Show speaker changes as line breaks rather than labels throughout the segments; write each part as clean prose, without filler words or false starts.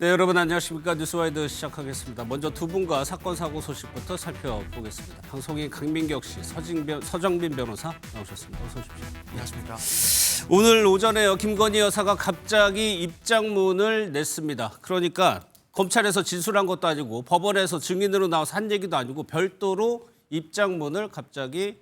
네, 여러분 안녕하십니까. 뉴스와이드 시작하겠습니다. 먼저 두 분과 사건 사고 소식부터 살펴보겠습니다. 방송인 강민격 씨, 서정빈 변호사 나오셨습니다. 어서 오십시오.
안녕하십니까.
오늘 오전에요. 김건희 여사가 갑자기 입장문을 냈습니다. 그러니까 검찰에서 진술한 것도 아니고 법원에서 증인으로 나와서 한 얘기도 아니고 별도로 입장문을 갑자기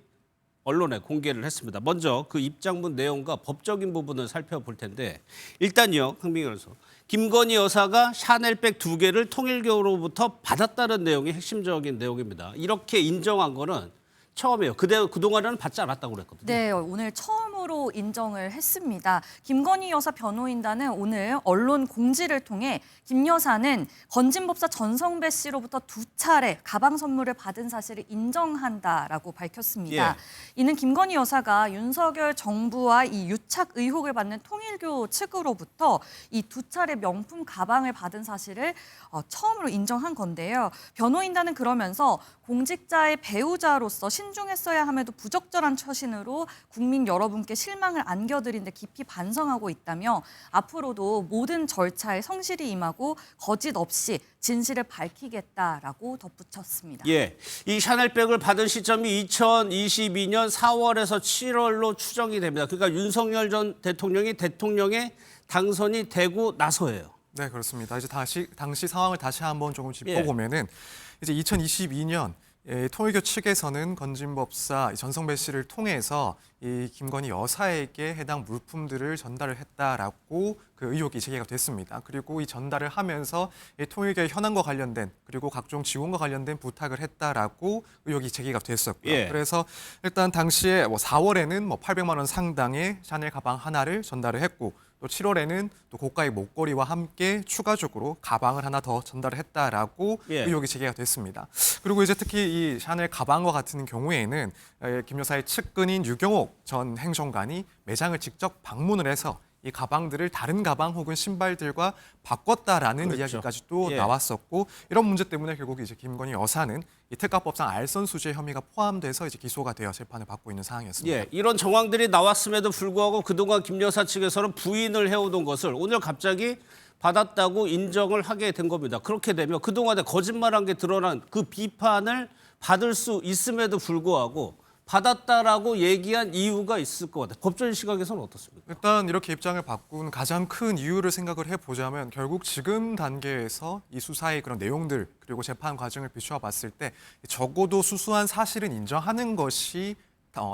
언론에 공개를 했습니다. 먼저 그 입장문 내용과 법적인 부분을 살펴볼 텐데 일단요. 강민경 변호사. 김건희 여사가 샤넬백 2개를 통일교로부터 받았다는 내용이 핵심적인 내용입니다. 이렇게 인정한 거는 처음이에요. 그동안은 받지 않았다고 그랬거든요.
네, 오늘 처음으로 인정을 했습니다. 김건희 여사 변호인단은 오늘 언론 공지를 통해 김 여사는 건진법사 전성배 씨로부터 2차례 가방 선물을 받은 사실을 인정한다라고 밝혔습니다.
예.
이는 김건희 여사가 윤석열 정부와 이 유착 의혹을 받는 통일교 측으로부터 이 2차례 명품 가방을 받은 사실을 처음으로 인정한 건데요. 변호인단은 그러면서 공직자의 배우자로서 신중했어야 함에도 부적절한 처신으로 국민 여러분께 실망을 안겨드린 데 깊이 반성하고 있다며 앞으로도 모든 절차에 성실히 임하고 거짓 없이 진실을 밝히겠다라고 덧붙였습니다.
예, 이 샤넬백을 받은 시점이 2022년 4월에서 7월로 추정이 됩니다. 그러니까 윤석열 전 대통령이 대통령에 당선이 되고 나서예요.
네, 그렇습니다. 이제 당시 상황을 다시 한번 조금 짚어보면은 이제 2022년 통일교 측에서는 건진법사 전성배 씨를 통해서 이 김건희 여사에게 해당 물품들을 전달을 했다라고 그 의혹이 제기가 됐습니다. 그리고 이 전달을 하면서 이 통일교의 현안과 관련된 그리고 각종 지원과 관련된 부탁을 했다라고 의혹이 제기가 됐었고요.
예.
그래서 일단 당시에 4월에는 800만 원 상당의 샤넬 가방 하나를 전달을 했고 또 7월에는 또 고가의 목걸이와 함께 추가적으로 가방을 하나 더 전달을 했다라고
예.
의혹이 제기가 됐습니다. 그리고 이제 특히 이 샤넬 가방과 같은 경우에는 김 여사의 측근인 유경옥 전 행정관이 매장을 직접 방문을 해서 이 가방들을 다른 가방 혹은 신발들과 바꿨다라는
그렇죠.
이야기까지 또
예.
나왔었고 이런 문제 때문에 결국 이제 김건희 여사는 이 특가법상 알선 수재 혐의가 포함돼서 이제 기소가 되어 재판을 받고 있는 상황이었습니다.
예, 이런 정황들이 나왔음에도 불구하고 그동안 김 여사 측에서는 부인을 해오던 것을 오늘 갑자기 받았다고 인정을 하게 된 겁니다. 그렇게 되면 그동안에 거짓말한 게 드러난 그 비판을 받을 수 있음에도 불구하고 받았다라고 얘기한 이유가 있을 것 같아요. 법적인 시각에서는 어떻습니까?
일단 이렇게 입장을 바꾼 가장 큰 이유를 생각을 해보자면 결국 지금 단계에서 이 수사의 그런 내용들 그리고 재판 과정을 비추어 봤을 때 적어도 수수한 사실은 인정하는 것이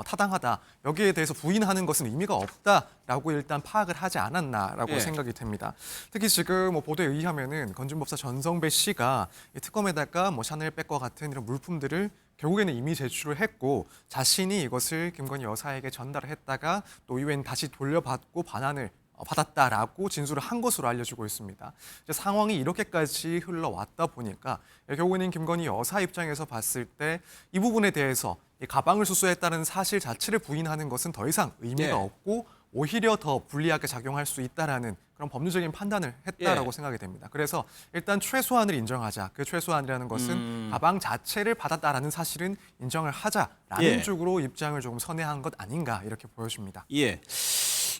타당하다. 여기에 대해서 부인하는 것은 의미가 없다라고 일단 파악을 하지 않았나라고
예.
생각이 됩니다. 특히 지금 보도에 의하면은 건진법사 전성배 씨가 이 특검에다가 샤넬백과 같은 이런 물품들을 결국에는 이미 제출을 했고 자신이 이것을 김건희 여사에게 전달을 했다가 또 이후엔 다시 돌려받고 반환을 받았다라고 진술을 한 것으로 알려지고 있습니다. 이제 상황이 이렇게까지 흘러왔다 보니까 결국에는 김건희 여사 입장에서 봤을 때 이 부분에 대해서 이 가방을 수수했다는 사실 자체를 부인하는 것은 더 이상 의미가
예.
없고 오히려 더 불리하게 작용할 수 있다라는 그런 법률적인 판단을 했다라고
예.
생각이 됩니다. 그래서 일단 최소한을 인정하자. 그 최소한이라는 것은 가방 자체를 받았다라는 사실은 인정을 하자라는
예.
쪽으로 입장을 조금 선회한 것 아닌가 이렇게 보여집니다.
예.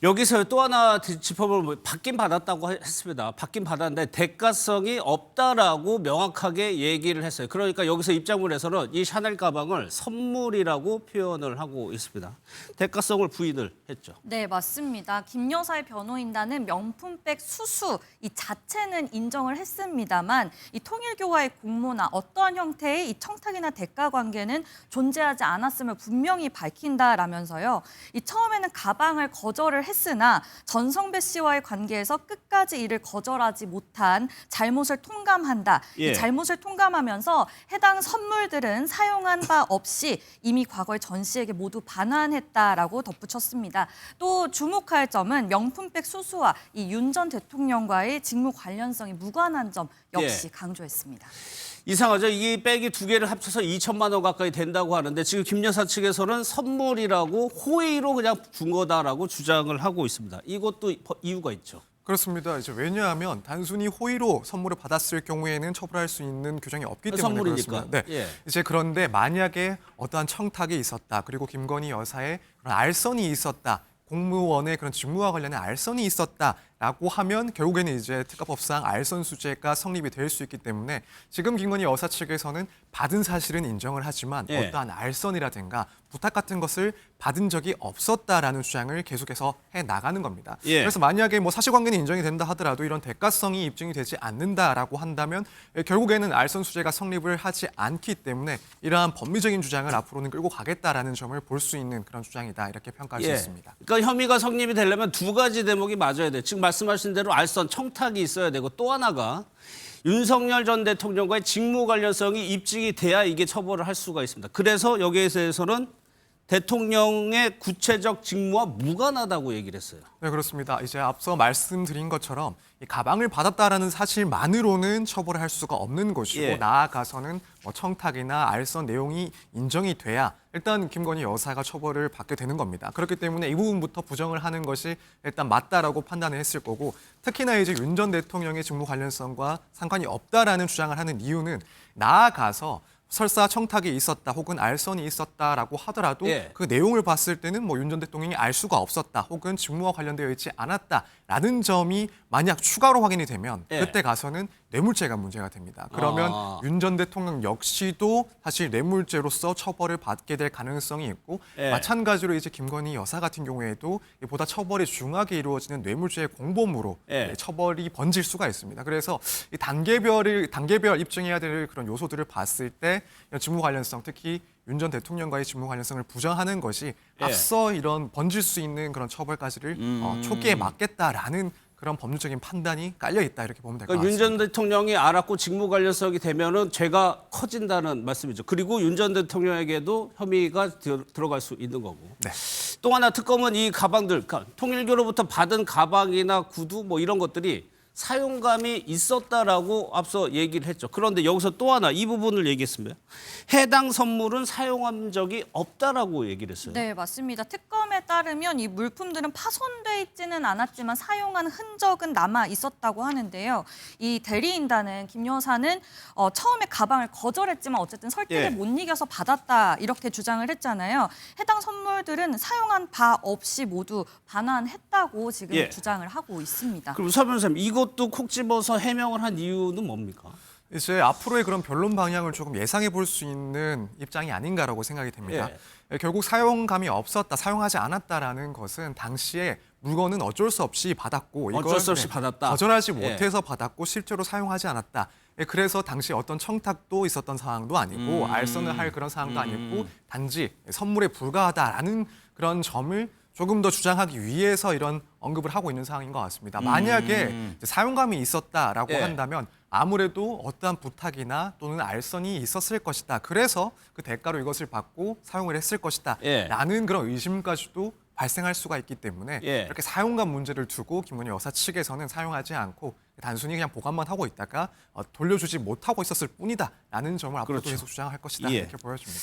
여기서 또 하나 짚어보면 받긴 받았다고 했습니다. 받긴 받았는데 대가성이 없다라고 명확하게 얘기를 했어요. 그러니까 여기서 입장문에서는 이 샤넬 가방을 선물이라고 표현을 하고 있습니다. 대가성을 부인을 했죠.
네, 맞습니다. 김 여사의 변호인단은 명품백 수수 이 자체는 인정을 했습니다만 이 통일교와의 공모나 어떠한 형태의 이 청탁이나 대가 관계는 존재하지 않았음을 분명히 밝힌다라면서요. 이 처음에는 가방을 거절을 했으나 전성배 씨와의 관계에서 끝까지 이를 거절하지 못한 잘못을 통감한다.
예.
이 잘못을 통감하면서 해당 선물들은 사용한 바 없이 이미 과거에 전 씨에게 모두 반환했다라고 덧붙였습니다. 또 주목할 점은 명품백 수수와 이 윤 전 대통령과의 직무 관련성이 무관한 점 역시
예.
강조했습니다.
이상하죠. 이 백이 2개를 합쳐서 2천만 원 가까이 된다고 하는데 지금 김 여사 측에서는 선물이라고 호의로 그냥 준 거다라고 주장을 하고 있습니다. 이것도 이유가 있죠.
그렇습니다. 이제 왜냐하면 단순히 호의로 선물을 받았을 경우에는 처벌할 수 있는 규정이 없기 때문에
선물이니까.
그렇습니다. 네.
예.
이제 그런데 만약에 어떠한 청탁이 있었다. 그리고 김건희 여사의 그런 알선이 있었다. 공무원의 그런 직무와 관련된 알선이 있었다. 라고 하면 결국에는 이제 특가법상 알선수재가 성립이 될 수 있기 때문에 지금 김건희 여사 측에서는 받은 사실은 인정을 하지만
예.
어떠한 알선이라든가 부탁 같은 것을 받은 적이 없었다라는 주장을 계속해서 해 나가는 겁니다.
예.
그래서 만약에 뭐 사실관계는 인정이 된다 하더라도 이런 대가성이 입증이 되지 않는다라고 한다면 결국에는 알선수재가 성립을 하지 않기 때문에 이러한 법리적인 주장을 앞으로는 끌고 가겠다라는 점을 볼 수 있는 그런 주장이다 이렇게 평가할 수 있습니다.
그러니까 혐의가 성립이 되려면 두 가지 대목이 맞아야 돼. 지금 말씀하신 대로 알선 청탁이 있어야 되고 또 하나가 윤석열 전 대통령과의 직무 관련성이 입증이 돼야 이게 처벌을 할 수가 있습니다. 그래서 여기에 대해서는 대통령의 구체적 직무와 무관하다고 얘기를 했어요.
네, 그렇습니다. 이제 앞서 말씀드린 것처럼 이 가방을 받았다라는 사실만으로는 처벌을 할 수가 없는 것이고
예.
나아가서는 뭐 청탁이나 알선 내용이 인정이 돼야 일단 김건희 여사가 처벌을 받게 되는 겁니다. 그렇기 때문에 이 부분부터 부정을 하는 것이 일단 맞다라고 판단을 했을 거고 특히나 이제 윤 전 대통령의 직무 관련성과 상관이 없다라는 주장을 하는 이유는 나아가서 설사 청탁이 있었다 혹은 알선이 있었다라고 하더라도
예.
그 내용을 봤을 때는 뭐 윤 전 대통령이 알 수가 없었다 혹은 직무와 관련되어 있지 않았다라는 점이 만약 추가로 확인이 되면
예.
그때 가서는 뇌물죄가 문제가 됩니다. 그러면 윤 전 대통령 역시도 사실 뇌물죄로서 처벌을 받게 될 가능성이 있고
예.
마찬가지로 이제 김건희 여사 같은 경우에도 보다 처벌이 중하게 이루어지는 뇌물죄의 공범으로
예.
처벌이 번질 수가 있습니다. 그래서 이 단계별 입증해야 될 그런 요소들을 봤을 때 직무 관련성, 특히 윤 전 대통령과의 직무 관련성을 부정하는 것이
예.
앞서 이런 번질 수 있는 그런 처벌까지를 초기에 막겠다라는 그런 법률적인 판단이 깔려 있다 이렇게 보면 될 것
그러니까
같습니다.
윤 전 대통령이 알았고 직무 관련성이 되면은 죄가 커진다는 말씀이죠. 그리고 윤 전 대통령에게도 혐의가 들어갈 수 있는 거고.
네.
또 하나 특검은 이 가방들, 그러니까 통일교로부터 받은 가방이나 구두 뭐 이런 것들이 사용감이 있었다라고 앞서 얘기를 했죠. 그런데 여기서 또 하나 이 부분을 얘기했습니다. 해당 선물은 사용한 적이 없다라고 얘기를 했어요.
네, 맞습니다. 특검에 따르면 이 물품들은 파손돼 있지는 않았지만 사용한 흔적은 남아 있었다고 하는데요. 이 대리인단은 김 여사는 처음에 가방을 거절했지만 어쨌든 설득을
예.
못 이겨서 받았다 이렇게 주장을 했잖아요. 해당 선물들은 사용한 바 없이 모두 반환했다고 지금
예.
주장을 하고 있습니다.
그럼 서 변호사님 이것도 콕 집어서 해명을 한 이유는 뭡니까?
이제 앞으로의 그런 변론 방향을 조금 예상해 볼 수 있는 입장이 아닌가라고 생각이 됩니다. 결국 사용감이 없었다, 사용하지 않았다라는 것은 당시에 물건은 어쩔 수 없이 받았고
어쩔 수 없이 받았다.
거절하지
예.
못해서 받았고 실제로 사용하지 않았다. 그래서 당시 어떤 청탁도 있었던 상황도 아니고 알선을 할 그런 상황도 아니고 단지 선물에 불과하다라는 그런 점을 조금 더 주장하기 위해서 이런 언급을 하고 있는 상황인 것 같습니다. 만약에 이제 사용감이 있었다라고
예.
한다면 아무래도 어떠한 부탁이나 또는 알선이 있었을 것이다. 그래서 그 대가로 이것을 받고 사용을 했을 것이다.
예.
라는 그런 의심까지도 발생할 수가 있기 때문에
예.
이렇게 사용감 문제를 두고 김건희 여사 측에서는 사용하지 않고 단순히 그냥 보관만 하고 있다가 돌려주지 못하고 있었을 뿐이다라는 점을 앞으로도
그렇죠.
계속 주장할 것이다.
예.
이렇게 보여집니다.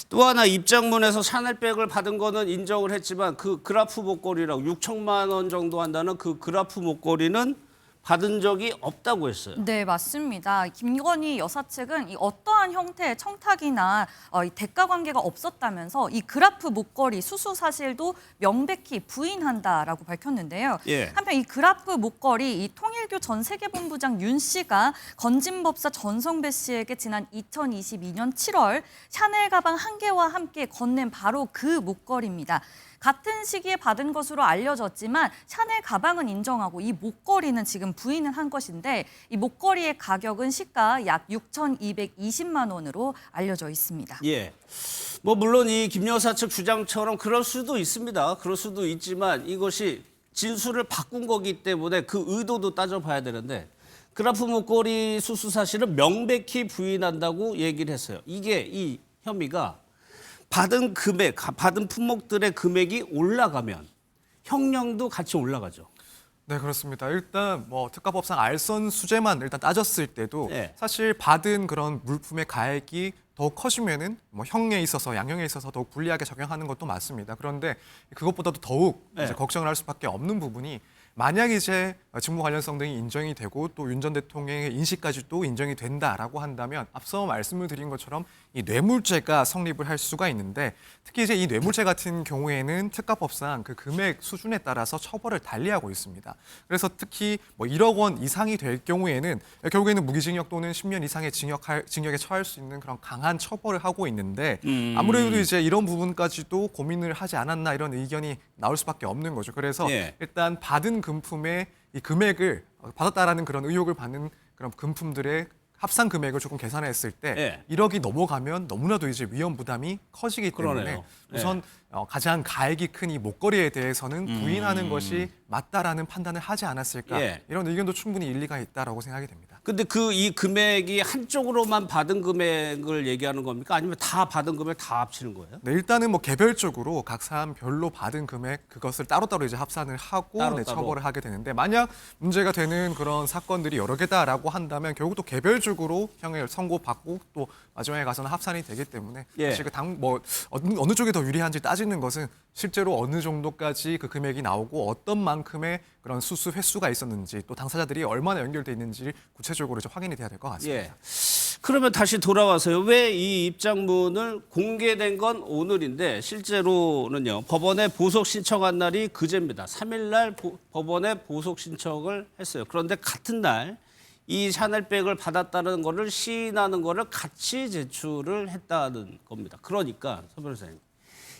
또 하나 입장문에서 샤넬백을 받은 거는 인정을 했지만 그 그라프 목걸이라고 6천만 원 정도 한다는 그 그라프 목걸이는 받은 적이 없다고 했어요.
네, 맞습니다. 김건희 여사 측은 이 어떠한 형태의 청탁이나 이 대가 관계가 없었다면서 이 그라프 목걸이 수수 사실도 명백히 부인한다라고 밝혔는데요.
예.
한편 이 그라프 목걸이 이 통일교 전 세계본부장 윤 씨가 건진법사 전성배 씨에게 지난 2022년 7월 샤넬 가방 한 개와 함께 건넨 바로 그 목걸이입니다. 같은 시기에 받은 것으로 알려졌지만 샤넬 가방은 인정하고 이 목걸이는 지금 부인을 한 것인데 이 목걸이의 가격은 시가 약 6,220만 원으로 알려져 있습니다.
예. 뭐 물론 이 김 여사 측 주장처럼 그럴 수도 있습니다. 그럴 수도 있지만 이것이 진술을 바꾼 거기 때문에 그 의도도 따져봐야 되는데 그라프 목걸이 수수 사실은 명백히 부인한다고 얘기를 했어요. 이게 이 혐의가 받은 금액, 받은 품목들의 금액이 올라가면 형량도 같이 올라가죠.
네, 그렇습니다. 일단 뭐 특가법상 알선 수재만 일단 따졌을 때도
네.
사실 받은 그런 물품의 가액이 더욱 커지면은 뭐 형에 있어서 양형에 있어서 더욱 불리하게 적용하는 것도 맞습니다. 그런데 그것보다도 더욱
네.
이제 걱정을 할 수밖에 없는 부분이 만약 이제 직무 관련성 등이 인정이 되고 또 윤 전 대통령의 인식까지도 인정이 된다라고 한다면 앞서 말씀을 드린 것처럼 이 뇌물죄가 성립을 할 수가 있는데 특히 이제 이 뇌물죄 같은 경우에는 특가법상 그 금액 수준에 따라서 처벌을 달리하고 있습니다. 그래서 특히 뭐 1억 원 이상이 될 경우에는 결국에는 무기징역 또는 10년 이상의 징역에 처할 수 있는 그런 강한 처벌을 하고 있는데 아무래도 이제 이런 부분까지도 고민을 하지 않았나 이런 의견이 나올 수밖에 없는 거죠. 그래서
예.
일단 받은 금품의 이 금액을 받았다라는 그런 의혹을 받는 그런 금품들의 합산 금액을 조금 계산했을 때
예.
1억이 넘어가면 너무나도 이제 위험 부담이 커지기 때문에
그러네요.
우선 가장 가액이 큰 이 목걸이에 대해서는 부인하는 것이 맞다라는 판단을 하지 않았을까
예.
이런 의견도 충분히 일리가 있다라고 생각이 됩니다.
근데 이 금액이 한쪽으로만 받은 금액을 얘기하는 겁니까? 아니면 다 받은 금액 다 합치는 거예요?
네, 일단은 뭐 개별적으로 각 사안별로 받은 금액 그것을 따로따로 이제 합산을 하고
따로따로.
처벌을 하게 되는데 만약 문제가 되는 그런 사건들이 여러 개다라고 한다면 결국 또 개별적으로 형을 선고받고 또 마지막에 가서는 합산이 되기 때문에
예.
사실 어느 쪽이 더 유리한지 따지는 것은 실제로 어느 정도까지 그 금액이 나오고 어떤 만큼의 그런 수수 횟수가 있었는지 또 당사자들이 얼마나 연결돼 있는지 구체적으로 좀 확인이 돼야 될 것 같습니다.
예. 그러면 다시 돌아와서요. 왜 이 입장문을 공개된 건 오늘인데 실제로는요. 법원에 보석 신청한 날이 그제입니다. 3일 날 법원에 보석 신청을 했어요. 그런데 같은 날 이 샤넬백을 받았다는 거를 시인하는 거를 같이 제출을 했다는 겁니다. 그러니까 서 변호사님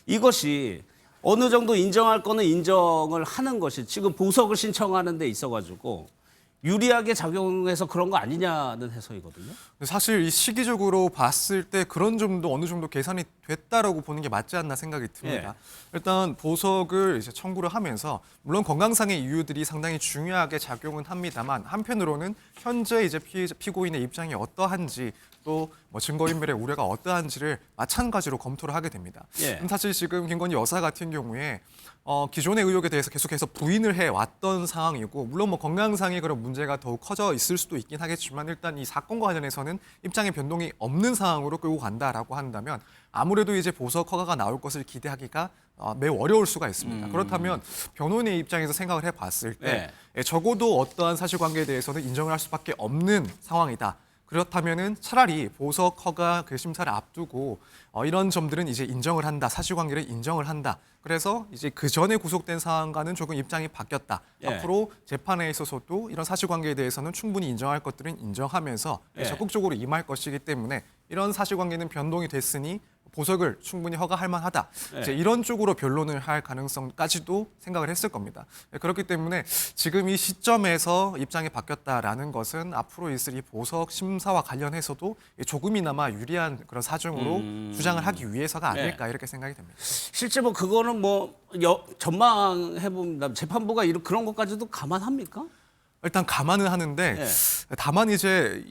이것이 어느 정도 인정할 거는 인정을 하는 것이 지금 보석을 신청하는 데 있어가지고 유리하게 작용해서 그런 거 아니냐는 해석이거든요.
근데 사실 이 시기적으로 봤을 때 그런 점도 어느 정도 계산이 됐다라고 보는 게 맞지 않나 생각이 듭니다. 일단 보석을 이제 청구를 하면서 물론 건강상의 이유들이 상당히 중요하게 작용은 합니다만 한편으로는 현재 이제 피고인의 입장이 어떠한지 또 뭐 증거인멸의 우려가 어떠한지를 마찬가지로 검토를 하게 됩니다.
예.
사실 지금 김건희 여사 같은 경우에 기존의 의혹에 대해서 계속해서 부인을 해왔던 상황이고 물론 뭐 건강상의 그런 문제가 더욱 커져 있을 수도 있긴 하겠지만 일단 이 사건과 관련해서는 입장의 변동이 없는 상황으로 끌고 간다라고 한다면 아무래도 이제 보석 허가가 나올 것을 기대하기가 매우 어려울 수가 있습니다. 그렇다면 변호인의 입장에서 생각을 해봤을 때 적어도 어떠한 사실관계에 대해서는 인정을 할 수밖에 없는 상황이다. 그렇다면은 차라리 보석 허가 그 심사를 앞두고 이런 점들은 이제 인정을 한다. 사실관계를 인정을 한다. 그래서 이제 그 전에 구속된 사안과는 조금 입장이 바뀌었다.
예.
앞으로 재판에 있어서도 이런 사실관계에 대해서는 충분히 인정할 것들은 인정하면서
예.
적극적으로 임할 것이기 때문에 이런 사실관계는 변동이 됐으니 보석을 충분히 허가할 만하다.
네.
이제 이런 쪽으로 변론을 할 가능성까지도 생각을 했을 겁니다. 그렇기 때문에 지금 이 시점에서 입장이 바뀌었다라는 것은 앞으로 있을 이 보석 심사와 관련해서도 조금이나마 유리한 그런 사정으로 주장을 하기 위해서가 아닐까 이렇게 생각이 됩니다.
실제 뭐 그거는 뭐 전망해 봅니다. 재판부가 그런 것까지도 감안합니까?
일단 감안은 하는데 다만 이제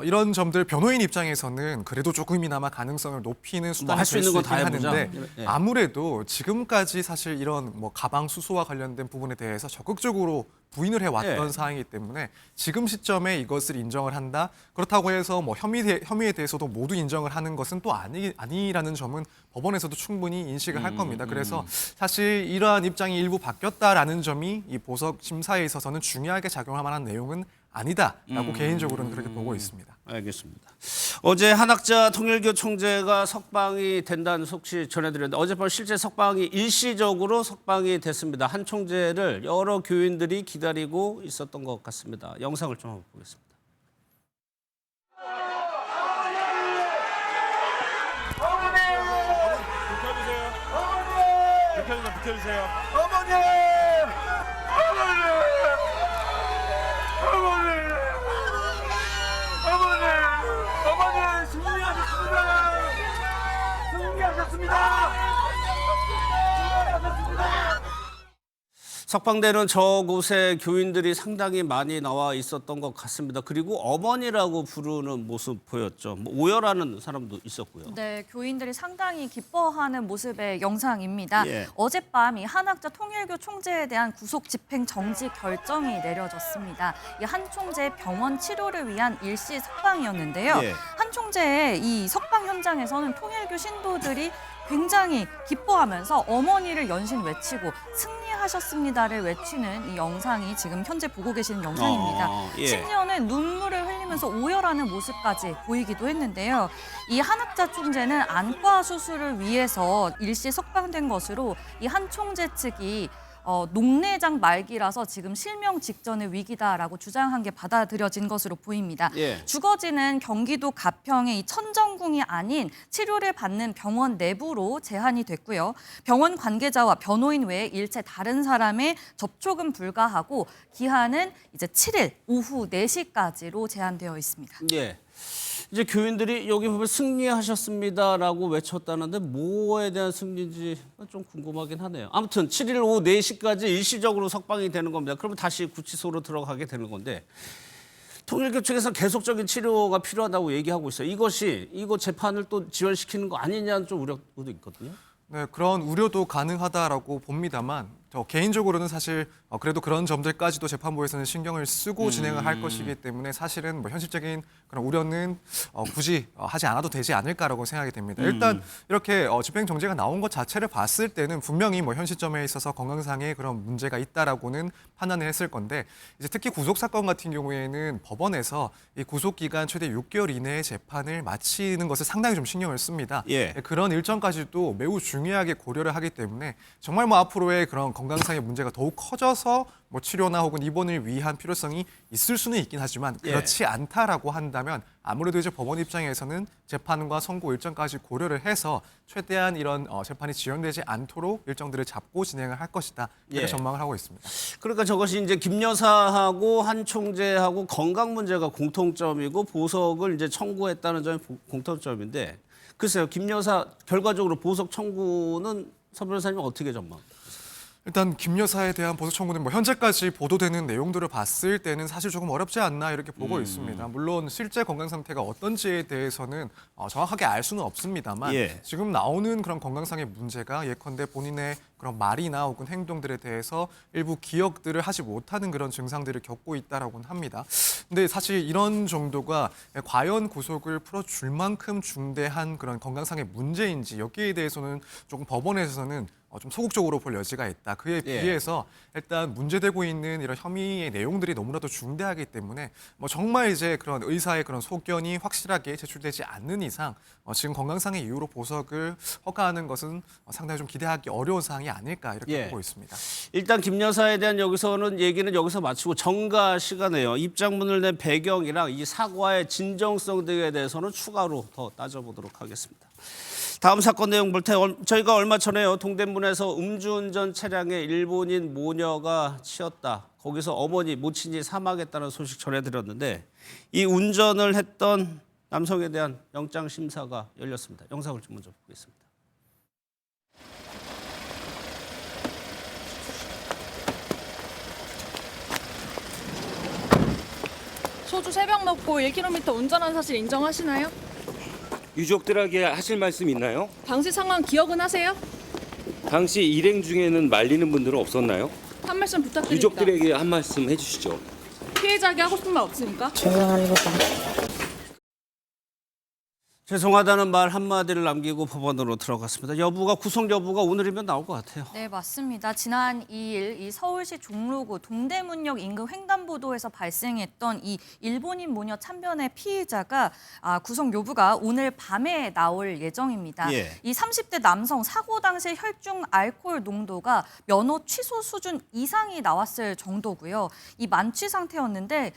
이런 점들 변호인 입장에서는 그래도 조금이나마 가능성을 높이는 수단이
할 수
될
있는
수
건 다
있긴
해보자.
하는데
예.
아무래도 지금까지 사실 이런 뭐 가방 수수와 관련된 부분에 대해서 적극적으로 부인을 해왔던
예.
사항이기 때문에 지금 시점에 이것을 인정을 한다. 그렇다고 해서 뭐 혐의에 대해서도 모두 인정을 하는 것은 또 아니라는 점은 법원에서도 충분히 인식을 할 겁니다. 그래서 사실 이러한 입장이 일부 바뀌었다라는 점이 이 보석 심사에 있어서는 중요하게 작용할 만한 내용은 아니다라고 개인적으로는 그렇게 보고 있습니다.
알겠습니다. 어제 한학자 통일교 총재가 석방이 된다는 소식 전해드렸는데 어젯밤 실제 석방이 일시적으로 석방이 됐습니다. 한 총재를 여러 교인들이 기다리고 있었던 것 같습니다. 영상을 좀 한번 보겠습니다.
비켜주세요.
어머니! 어머니! 어머니! 어머니! 어머니! 승리하셨습니다! 승리하셨습니다!
석방되는 저곳에 교인들이 상당히 많이 나와 있었던 것 같습니다. 그리고 어머니라고 부르는 모습 보였죠. 뭐 오열하는 사람도 있었고요.
네, 교인들이 상당히 기뻐하는 모습의 영상입니다.
예.
어젯밤 이 한학자 통일교 총재에 대한 구속 집행 정지 결정이 내려졌습니다. 이 한 총재의 병원 치료를 위한 일시 석방이었는데요.
예.
한 총재의 이 석방 현장에서는 통일교 신도들이 굉장히 기뻐하면서 어머니를 연신 외치고 승리하셨습니다를 외치는 이 영상이 지금 현재 보고 계시는 영상입니다.
예.
심지어는 눈물을 흘리면서 흘리면서 오열하는 모습까지 보이기도 했는데요. 이 한학자 총재는 안과 수술을 위해서 일시 석방된 것으로 이 한 총재 측이 녹내장 말기라서 지금 실명 직전의 위기다라고 주장한 게 받아들여진 것으로 보입니다.
예.
주거지는 경기도 가평의 이 천정궁이 아닌 치료를 받는 병원 내부로 제한이 됐고요. 병원 관계자와 변호인 외에 일체 다른 사람의 접촉은 불가하고 기한은 이제 7일 오후 4시까지로 제한되어 있습니다.
예. 이제 교인들이 여기 보면 승리하셨습니다라고 외쳤다는데 뭐에 대한 승리인지 좀 궁금하긴 하네요. 아무튼 7일 오후 4시까지 일시적으로 석방이 되는 겁니다. 그러면 다시 구치소로 들어가게 되는 건데 통일교 측에서 계속적인 치료가 필요하다고 얘기하고 있어요. 이거 재판을 또 지연시키는 거 아니냐는 좀 우려도 있거든요.
네, 그런 우려도 가능하다라고 봅니다만 저 개인적으로는 사실 그래도 그런 점들까지도 재판부에서는 신경을 쓰고 진행을 할 것이기 때문에 사실은 뭐 현실적인 그런 우려는 굳이 하지 않아도 되지 않을까라고 생각이 됩니다. 일단 이렇게 집행정지가 나온 것 자체를 봤을 때는 분명히 뭐 현 시점에 있어서 건강상의 그런 문제가 있다라고는 판단을 했을 건데 이제 특히 구속 사건 같은 경우에는 법원에서 이 구속 기간 최대 6개월 이내에 재판을 마치는 것을 상당히 좀 신경을 씁니다.
예.
그런 일정까지도 매우 중요하게 고려를 하기 때문에 정말 뭐 앞으로의 그런 건강상의 문제가 더욱 커져서 뭐 치료나 혹은 입원을 위한 필요성이 있을 수는 있긴 하지만 그렇지 않다라고 한다면 아무래도 이제 법원 입장에서는 재판과 선고 일정까지 고려를 해서 최대한 이런 재판이 지연되지 않도록 일정들을 잡고 진행을 할 것이다 이렇게
예.
전망을 하고 있습니다.
그러니까 저것이 이제 김 여사하고 한 총재하고 건강 문제가 공통점이고 보석을 이제 청구했다는 점이 공통점인데 글쎄요, 김 여사 결과적으로 보석 청구는 서 변호사님 어떻게 전망?
일단 김 여사에 대한 보석 청구는 뭐 현재까지 보도되는 내용들을 봤을 때는 사실 조금 어렵지 않나 이렇게 보고 있습니다. 물론 실제 건강 상태가 어떤지에 대해서는 정확하게 알 수는 없습니다만
예.
지금 나오는 그런 건강상의 문제가 예컨대 본인의 그런 말이나 혹은 행동들에 대해서 일부 기억들을 하지 못하는 그런 증상들을 겪고 있다라고는 합니다. 근데 사실 이런 정도가 과연 구속을 풀어줄 만큼 중대한 그런 건강상의 문제인지 여기에 대해서는 조금 법원에서는 좀 소극적으로 볼 여지가 있다. 그에 비해서 일단 문제되고 있는 이런 혐의의 내용들이 너무나도 중대하기 때문에 뭐 정말 이제 그런 의사의 그런 소견이 확실하게 제출되지 않는 이상 지금 건강상의 이유로 보석을 허가하는 것은 상당히 좀 기대하기 어려운 사항이 아닐까 이렇게 보고 있습니다.
일단 김 여사에 대한 여기서는 얘기는 여기서 마치고 정가 시간에요. 입장문을 낸 배경이랑 이 사과의 진정성 등에 대해서는 추가로 더 따져보도록 하겠습니다. 다음 사건 내용 볼 때 저희가 얼마 전에요. 동대문에서 음주운전 차량에 일본인 모녀가 치였다. 거기서 어머니, 모친이 사망했다는 소식 전해드렸는데 이 운전을 했던 남성에 대한 영장 심사가 열렸습니다. 영상을 좀 먼저 보겠습니다.
소주 3병 먹고 1km 운전한 사실 인정하시나요?
유족들에게 하실 말씀 있나요?
당시 상황 기억은 하세요?
당시 일행 중에는 말리는 분들은 없었나요?
한 말씀 부탁드립니다.
유족들에게 한 말씀 해주시죠.
피해자에게 하고 싶은 말 없습니까?
죄송하다는 말 한마디를 남기고 법원으로 들어갔습니다. 구속 여부가 오늘이면 나올 것 같아요.
네, 맞습니다. 지난 2일 이 서울시 종로구 동대문역 인근 횡단보도에서 발생했던 이 일본인 모녀 참변의 피의자가 구속 여부가 오늘 밤에 나올 예정입니다.
예.
이 30대 남성 사고 당시 혈중 알코올 농도가 면허 취소 수준 이상이 나왔을 정도고요. 이 만취 상태였는데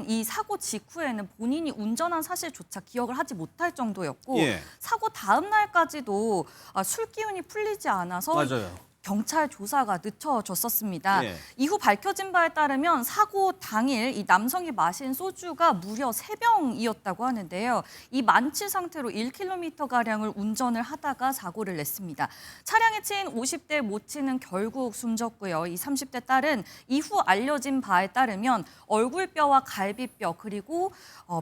이 사고 직후에는 본인이 운전한 사실조차 기억을 하지 못할 정도였고
예.
사고 다음 날까지도 술 기운이 풀리지 않아서
맞아요.
경찰 조사가 늦춰졌었습니다.
예.
이후 밝혀진 바에 따르면 사고 당일 이 남성이 마신 소주가 무려 3병이었다고 하는데요. 이 만취 상태로 1km가량을 운전을 하다가 사고를 냈습니다. 차량에 치인 50대 모친은 결국 숨졌고요. 이 30대 딸은 이후 알려진 바에 따르면 얼굴뼈와 갈비뼈 그리고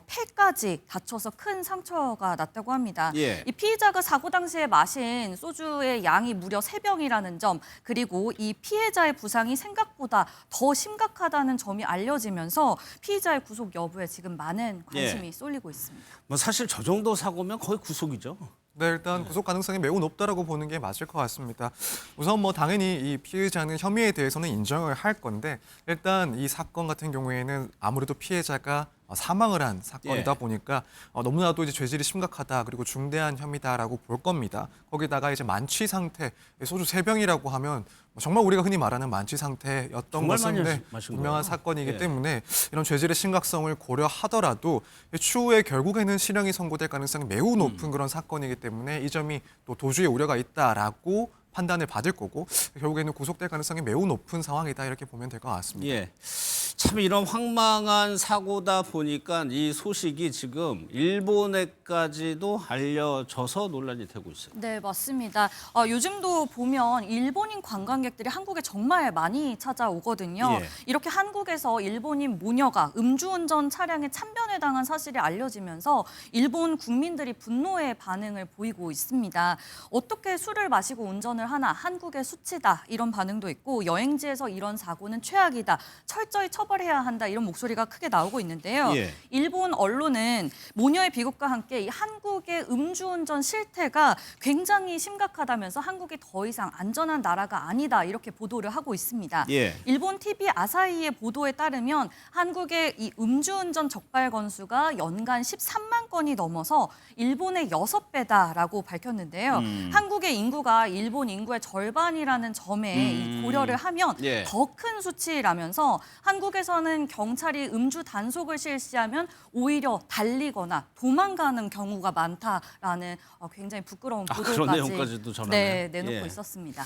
폐까지 다쳐서 큰 상처가 났다고 합니다.
예.
이 피의자가 사고 당시에 마신 소주의 양이 무려 3병이라는 점 그리고 이 피해자의 부상이 생각보다 더 심각하다는 점이 알려지면서 피의자의 구속 여부에 지금 많은 관심이 쏠리고 있습니다.
뭐 사실 저 정도 사고면 거의 구속이죠.
네, 일단 구속 가능성이 매우 높다라고 보는 게 맞을 것 같습니다. 우선 뭐 당연히 이 피의자는 혐의에 대해서는 인정을 할 건데 일단 이 사건 같은 경우에는 아무래도 피해자가 사망을 한 사건이다 보니까 너무나도 이제 죄질이 심각하다 그리고 중대한 혐의다라고 볼 겁니다. 거기다가 이제 만취 상태, 소주 3병이라고 하면 정말 우리가 흔히 말하는 만취 상태였던
정말
것은
많이 마신
분명한
거예요.
사건이기
예.
때문에 이런 죄질의 심각성을 고려하더라도 추후에 결국에는 실형이 선고될 가능성이 매우 높은 그런 사건이기 때문에 이 점이 또 도주의 우려가 있다라고 판단을 받을 거고 결국에는 구속될 가능성이 매우 높은 상황이다 이렇게 보면 될 것 같습니다.
예. 참 이런 황망한 사고다 보니까 이 소식이 지금 일본에까지도 알려져서 논란이 되고 있어요.
네, 맞습니다. 요즘도 보면 일본인 관광객들이 한국에 정말 많이 찾아오거든요.
예.
이렇게 한국에서 일본인 모녀가 음주운전 차량에 참변을 당한 사실이 알려지면서 일본 국민들이 분노의 반응을 보이고 있습니다. 어떻게 술을 마시고 운전을 하나, 한국의 수치다 이런 반응도 있고 여행지에서 이런 사고는 최악이다, 철저히 처벌해야 한다 이런 목소리가 크게 나오고 있는데요.
예.
일본 언론은 모녀의 비극과 함께 이 한국의 음주운전 실태가 굉장히 심각하다면서 한국이 더 이상 안전한 나라가 아니다 이렇게 보도를 하고 있습니다.
예.
일본 TV 아사히의 보도에 따르면 한국의 이 음주운전 적발 건수가 연간 13만 건이 넘어서 일본의 6배다라고 밝혔는데요. 한국의 인구가 일본 인구의 절반이라는 점에 이 고려를 하면
예.
더 큰 수치라면서 한국에서는 경찰이 음주 단속을 실시하면 오히려 달리거나 도망가는 경우가 많다라는 굉장히 부끄러운
그런
보도까지
내용까지도 전하네요.
네, 내놓고
예.
있었습니다.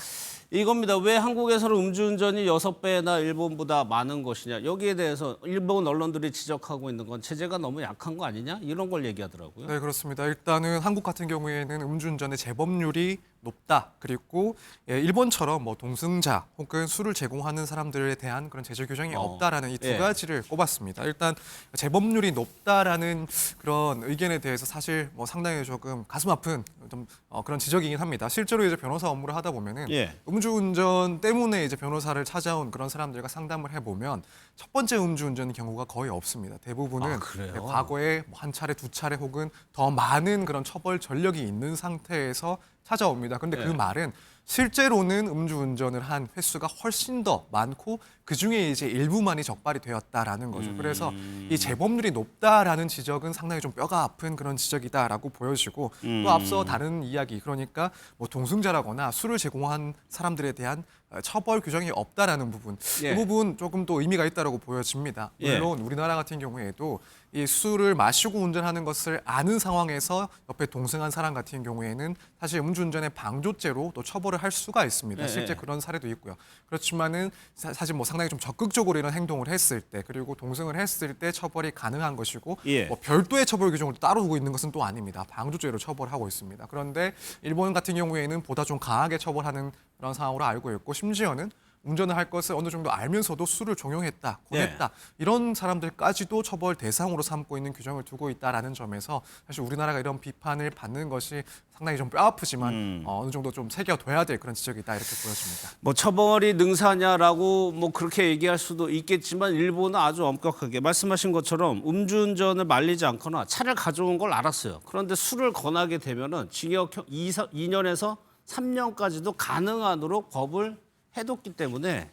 이겁니다. 왜 한국에서는 음주운전이 6배나 일본보다 많은 것이냐. 여기에 대해서 일본 언론들이 지적하고 있는 건 체제가 너무 약한 거 아니냐? 이런 걸 얘기하더라고요.
네, 그렇습니다. 일단은 한국 같은 경우에는 음주운전의 재범률이 높다. 그리고 일본처럼 뭐 동승자 혹은 술을 제공하는 사람들에 대한 그런 제재 규정이 없다라는 이 두
예.
가지를 꼽았습니다. 일단 재범률이 높다라는 그런 의견에 대해서 사실 뭐 상당히 조금 가슴 아픈 좀 그런 지적이긴 합니다. 실제로 이제 변호사 업무를 하다 보면은
예.
음주운전 때문에 이제 변호사를 찾아온 그런 사람들과 상담을 해보면 첫 번째 음주운전 경우가 거의 없습니다. 대부분은
그래요?
과거에 뭐한 차례, 두 차례 혹은 더 많은 그런 처벌 전력이 있는 상태에서 찾아옵니다. 그런데 그
네.
말은 실제로는 음주운전을 한 횟수가 훨씬 더 많고 그중에 이제 일부만이 적발이 되었다라는 거죠. 그래서 이 재범률이 높다라는 지적은 상당히 좀 뼈가 아픈 그런 지적이다라고 보여지고 또 앞서 다른 이야기 그러니까 뭐 동승자라거나 술을 제공한 사람들에 대한 처벌 규정이 없다라는 부분
예.
이 부분 조금 또 의미가 있다라고 보여집니다.
예.
물론 우리나라 같은 경우에도 이 술을 마시고 운전하는 것을 아는 상황에서 옆에 동승한 사람 같은 경우에는 사실 음주운전의 방조죄로 또 처벌을 할 수가 있습니다.
예,
실제
예.
그런 사례도 있고요. 그렇지만은 사실 뭐 상당히 좀 적극적으로 이런 행동을 했을 때 그리고 동승을 했을 때 처벌이 가능한 것이고
예.
뭐 별도의 처벌 규정을 따로 두고 있는 것은 또 아닙니다. 방조죄로 처벌하고 있습니다. 그런데 일본 같은 경우에는 보다 좀 강하게 처벌하는 그런 상황으로 알고 있고 심지어는 운전을 할 것을 어느 정도 알면서도 술을 종용했다, 권했다 이런 사람들까지도 처벌 대상으로 삼고 있는 규정을 두고 있다라는 점에서 사실 우리나라가 이런 비판을 받는 것이 상당히 좀 뼈아프지만 어느 정도 좀 새겨둬야 될 그런 지적이다 이렇게 보여집니다.
뭐 처벌이 능사냐라고 뭐 그렇게 얘기할 수도 있겠지만 일본은 아주 엄격하게 말씀하신 것처럼 음주운전을 말리지 않거나 차를 가져온 걸 알았어요. 그런데 술을 권하게 되면은 징역 2년에서 3년까지도 가능하도록 법을 해뒀기 때문에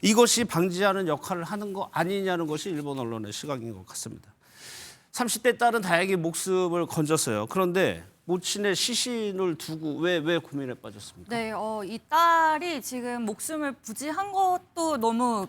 이것이 방지하는 역할을 하는 거 아니냐는 것이 일본 언론의 시각인 것 같습니다. 30대 딸은 다행히 목숨을 건졌어요. 그런데 모친의 시신을 두고 왜 고민에 빠졌습니까?
네, 이 딸이 지금 목숨을 부지한 것도 너무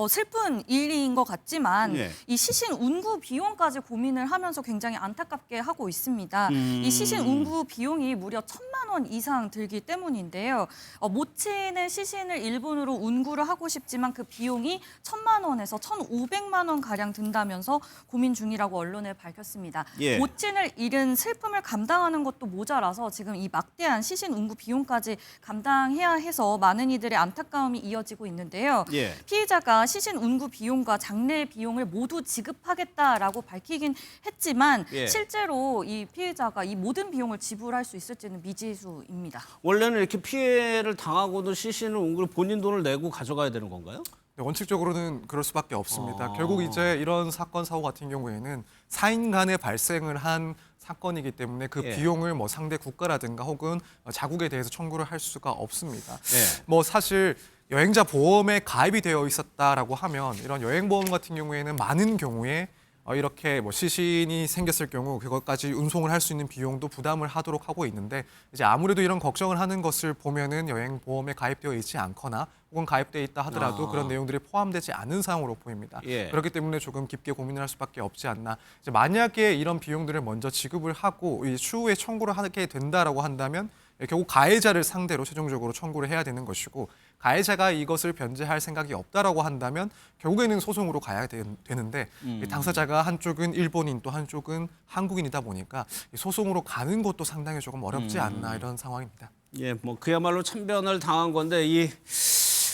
슬픈 일인 것 같지만
예.
이 시신 운구 비용까지 고민을 하면서 굉장히 안타깝게 하고 있습니다. 이 시신 운구 비용이 무려 1,000만 원 이상 들기 때문인데요. 모친의 시신을 일본으로 운구를 하고 싶지만 그 비용이 1,000만 원에서 1,500만 원 가량 든다면서 고민 중이라고 언론에 밝혔습니다.
예.
모친을 잃은 슬픔을 감당하는 것도 모자라서 지금 이 막대한 시신 운구 비용까지 감당해야 해서 많은 이들의 안타까움이 이어지고 있는데요.
예.
피해자가 시신 운구 비용과 장례 비용을 모두 지급하겠다라고 밝히긴 했지만
예.
실제로 이 피해자가 이 모든 비용을 지불할 수 있을지는 미지수입니다.
원래는 이렇게 피해를 당하고도 시신을 웅글 본인 돈을 내고 가져가야 되는 건가요?
네, 원칙적으로는 그럴 수밖에 없습니다. 결국 이제 이런 사건 사고 같은 경우에는 사인 간에 발생을 한 사건이기 때문에 그
예.
비용을 뭐 상대 국가라든가 혹은 자국에 대해서 청구를 할 수가 없습니다.
예.
뭐 사실 여행자 보험에 가입이 되어 있었다라고 하면 이런 여행 보험 같은 경우에는 많은 경우에 이렇게 뭐 시신이 생겼을 경우 그것까지 운송을 할 수 있는 비용도 부담을 하도록 하고 있는데 이제 아무래도 이런 걱정을 하는 것을 보면은 여행 보험에 가입되어 있지 않거나 혹은 가입되어 있다 하더라도 그런 내용들이 포함되지 않은 상황으로 보입니다.
예.
그렇기 때문에 조금 깊게 고민을 할 수밖에 없지 않나. 이제 만약에 이런 비용들을 먼저 지급을 하고 이 추후에 청구를 하게 된다라고 한다면 결국 가해자를 상대로 최종적으로 청구를 해야 되는 것이고 가해자가 이것을 변제할 생각이 없다라고 한다면 결국에는 소송으로 가야 되는데 이 당사자가 한쪽은 일본인 또 한쪽은 한국인이다 보니까 이 소송으로 가는 것도 상당히 조금 어렵지 않나 이런 상황입니다.
예, 뭐 그야말로 참변을 당한 건데 이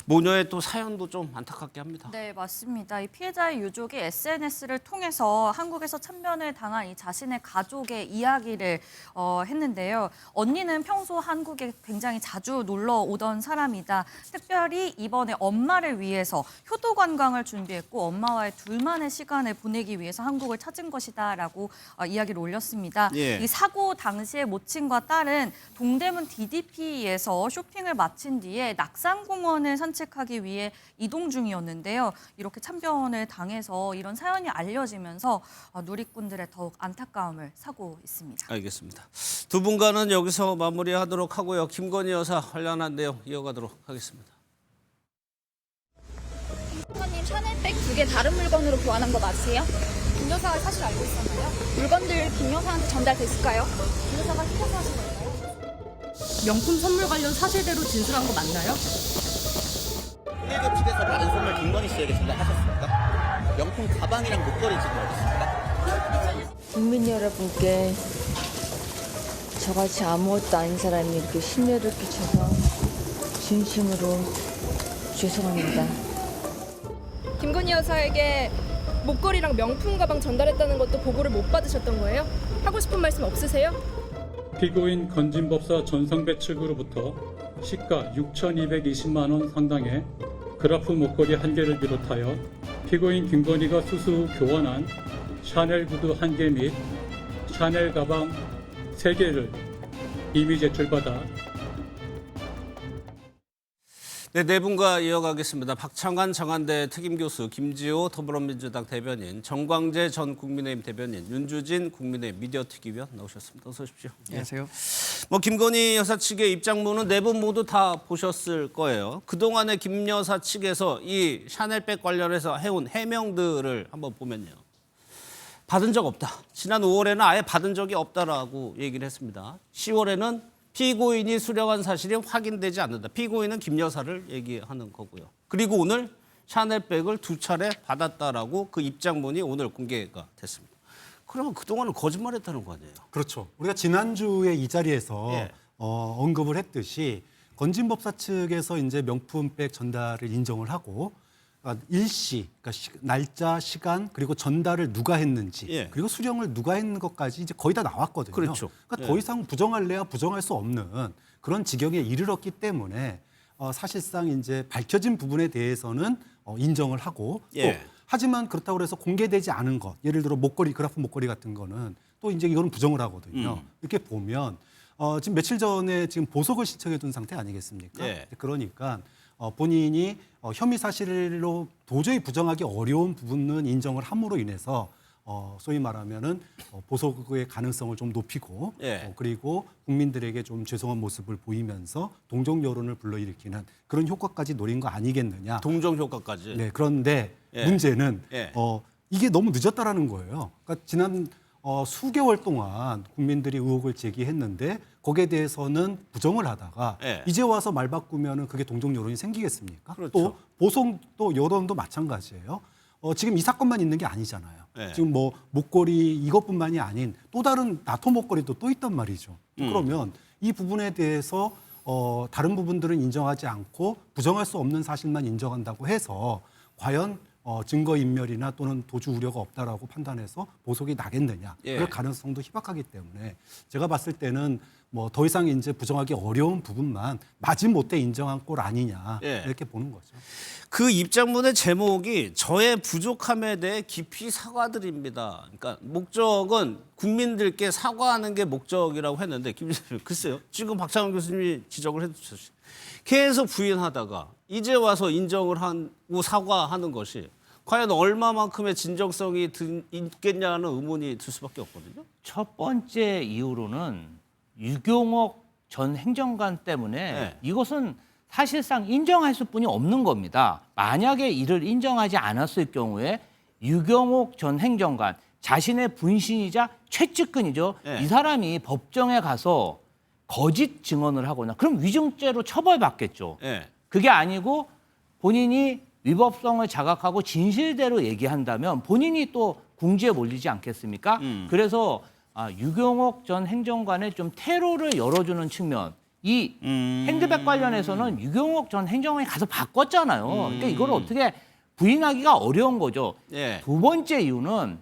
모녀의 또 사연도 좀 안타깝게 합니다.
네, 맞습니다. 이 피해자의 유족이 SNS를 통해서 한국에서 참변을 당한 이 자신의 가족의 이야기를 했는데요. 언니는 평소 한국에 굉장히 자주 놀러 오던 사람이다. 특별히 이번에 엄마를 위해서 효도 관광을 준비했고 엄마와의 둘만의 시간을 보내기 위해서 한국을 찾은 것이다라고 이야기를 올렸습니다.
예.
이 사고 당시에 모친과 딸은 동대문 DDP에서 쇼핑을 마친 뒤에 낙산공원을 산책하기 위해 이동 중이었는데요. 이렇게 참변을 당해서 이런 사연이 알려지면서 누리꾼들의 더욱 안타까움을 사고 있습니다.
알겠습니다. 두 분과는 여기서 마무리하도록 하고요. 김건희 여사 관련한 내용 이어가도록 하겠습니다.
사모님 샤넬백 2개 다른 물건으로 교환한 거 맞으세요? 김 여사가 사실 알고 있었나요? 물건들 김 여사한테 전달됐을까요? 김 여사가 시켜서 하신 건가요?
명품 선물 관련 사실대로 진술한 거 맞나요?
일급 측에서 받은 선물 김건희 씨에게 전달하셨습니까? 명품 가방이랑 목걸이 지금 어디 있습니까?
국민 여러분께 저같이 아무것도 아닌 사람이 이렇게 심려를 끼쳐서 진심으로 죄송합니다.
김건희 여사에게 목걸이랑 명품 가방 전달했다는 것도 보고를 못 받으셨던 거예요? 하고 싶은 말씀 없으세요?
피고인 건진법사 전성배 측으로부터 시가 6,220만 원 상당의 그라프 목걸이 1개를 비롯하여 피고인 김건희가 수수 후 교환한 샤넬 구두 1개 및 샤넬 가방 3개를 이미 제출받아
네 분과 이어가겠습니다. 박창환 장한대 특임교수, 김지호 더불어민주당 대변인, 정광재 전 국민의힘 대변인, 윤주진 국민의힘 미디어특위위원 나오셨습니다. 어서 오십시오.
안녕하세요.
뭐 김건희 여사 측의 입장문은 네 분 모두 다 보셨을 거예요. 그동안의 김 여사 측에서 이 샤넬백 관련해서 해온 해명들을 한번 보면요. 받은 적 없다. 지난 5월에는 아예 받은 적이 없다라고 얘기를 했습니다. 10월에는 피고인이 수령한 사실이 확인되지 않는다. 피고인은 김 여사를 얘기하는 거고요. 그리고 오늘 샤넬백을 2차례 받았다라고 그 입장문이 오늘 공개가 됐습니다. 그러면 그동안은 거짓말했다는 거 아니에요?
그렇죠. 우리가 지난주에 이 자리에서
예.
언급을 했듯이 건진법사 측에서 이제 명품백 전달을 인정을 하고 일시, 그러니까 날짜, 시간 그리고 전달을 누가 했는지
예.
그리고 수령을 누가 했는 것까지 이제 거의 다 나왔거든요.
그렇죠.
그러니까
예.
더 이상 부정할래야 부정할 수 없는 그런 지경에 이르렀기 때문에 사실상 이제 밝혀진 부분에 대해서는 인정을 하고
예.
또 하지만 그렇다고 해서 공개되지 않은 것, 예를 들어 목걸이, 그라프 목걸이 같은 거는 또 이제 이거는 부정을 하거든요. 이렇게 보면 지금 며칠 전에 지금 보석을 신청해 둔 상태 아니겠습니까?
예.
그러니까 본인이 혐의 사실로 도저히 부정하기 어려운 부분은 인정을 함으로 인해서 소위 말하면은 보석의 가능성을 좀 높이고
예.
그리고 국민들에게 좀 죄송한 모습을 보이면서 동정 여론을 불러일으키는 그런 효과까지 노린 거 아니겠느냐.
동정 효과까지.
네, 그런데
예.
문제는
예.
이게 너무 늦었다라는 거예요. 그러니까 지난 수개월 동안 국민들이 의혹을 제기했는데 거기에 대해서는 부정을 하다가
예.
이제 와서 말 바꾸면은 그게 동정 여론이 생기겠습니까?
그렇죠.
또 보석도 여론도 마찬가지예요. 지금 이 사건만 있는 게 아니잖아요.
예.
지금 뭐 목걸이 이것뿐만이 아닌 또 다른 나토 목걸이도 또 있단 말이죠. 그러면 이 부분에 대해서 다른 부분들은 인정하지 않고 부정할 수 없는 사실만 인정한다고 해서 과연 증거인멸이나 또는 도주 우려가 없다라고 판단해서 보석이 나겠느냐.
예.
그럴 가능성도 희박하기 때문에 제가 봤을 때는 뭐 더 이상 이제 부정하기 어려운 부분만 마지못해 인정한 꼴 아니냐
예.
이렇게 보는 거죠.
그 입장문의 제목이 저의 부족함에 대해 깊이 사과드립니다. 그러니까 목적은 국민들께 사과하는 게 목적이라고 했는데 글쎄요. 지금 박창원 교수님이 지적을 해주셨어요. 계속 부인하다가 이제 와서 인정을 하고 사과하는 것이 과연 얼마만큼의 진정성이 있겠냐는 의문이 들 수밖에 없거든요.
첫 번째 이유로는 유경옥 전 행정관 때문에
네.
이것은 사실상 인정할 수뿐이 없는 겁니다. 만약에 이를 인정하지 않았을 경우에 유경옥 전 행정관 자신의 분신이자 최측근이죠.
네.
이 사람이 법정에 가서 거짓 증언을 하거나 그럼 위증죄로 처벌받겠죠.
예.
그게 아니고 본인이 위법성을 자각하고 진실대로 얘기한다면 본인이 또 궁지에 몰리지 않겠습니까? 그래서 유경옥 전 행정관의 좀 퇴로를 열어주는 측면, 이 핸드백 관련해서는 유경옥 전 행정관이 가서 바꿨잖아요. 그러니까 이걸 어떻게 부인하기가 어려운 거죠.
예.
두 번째 이유는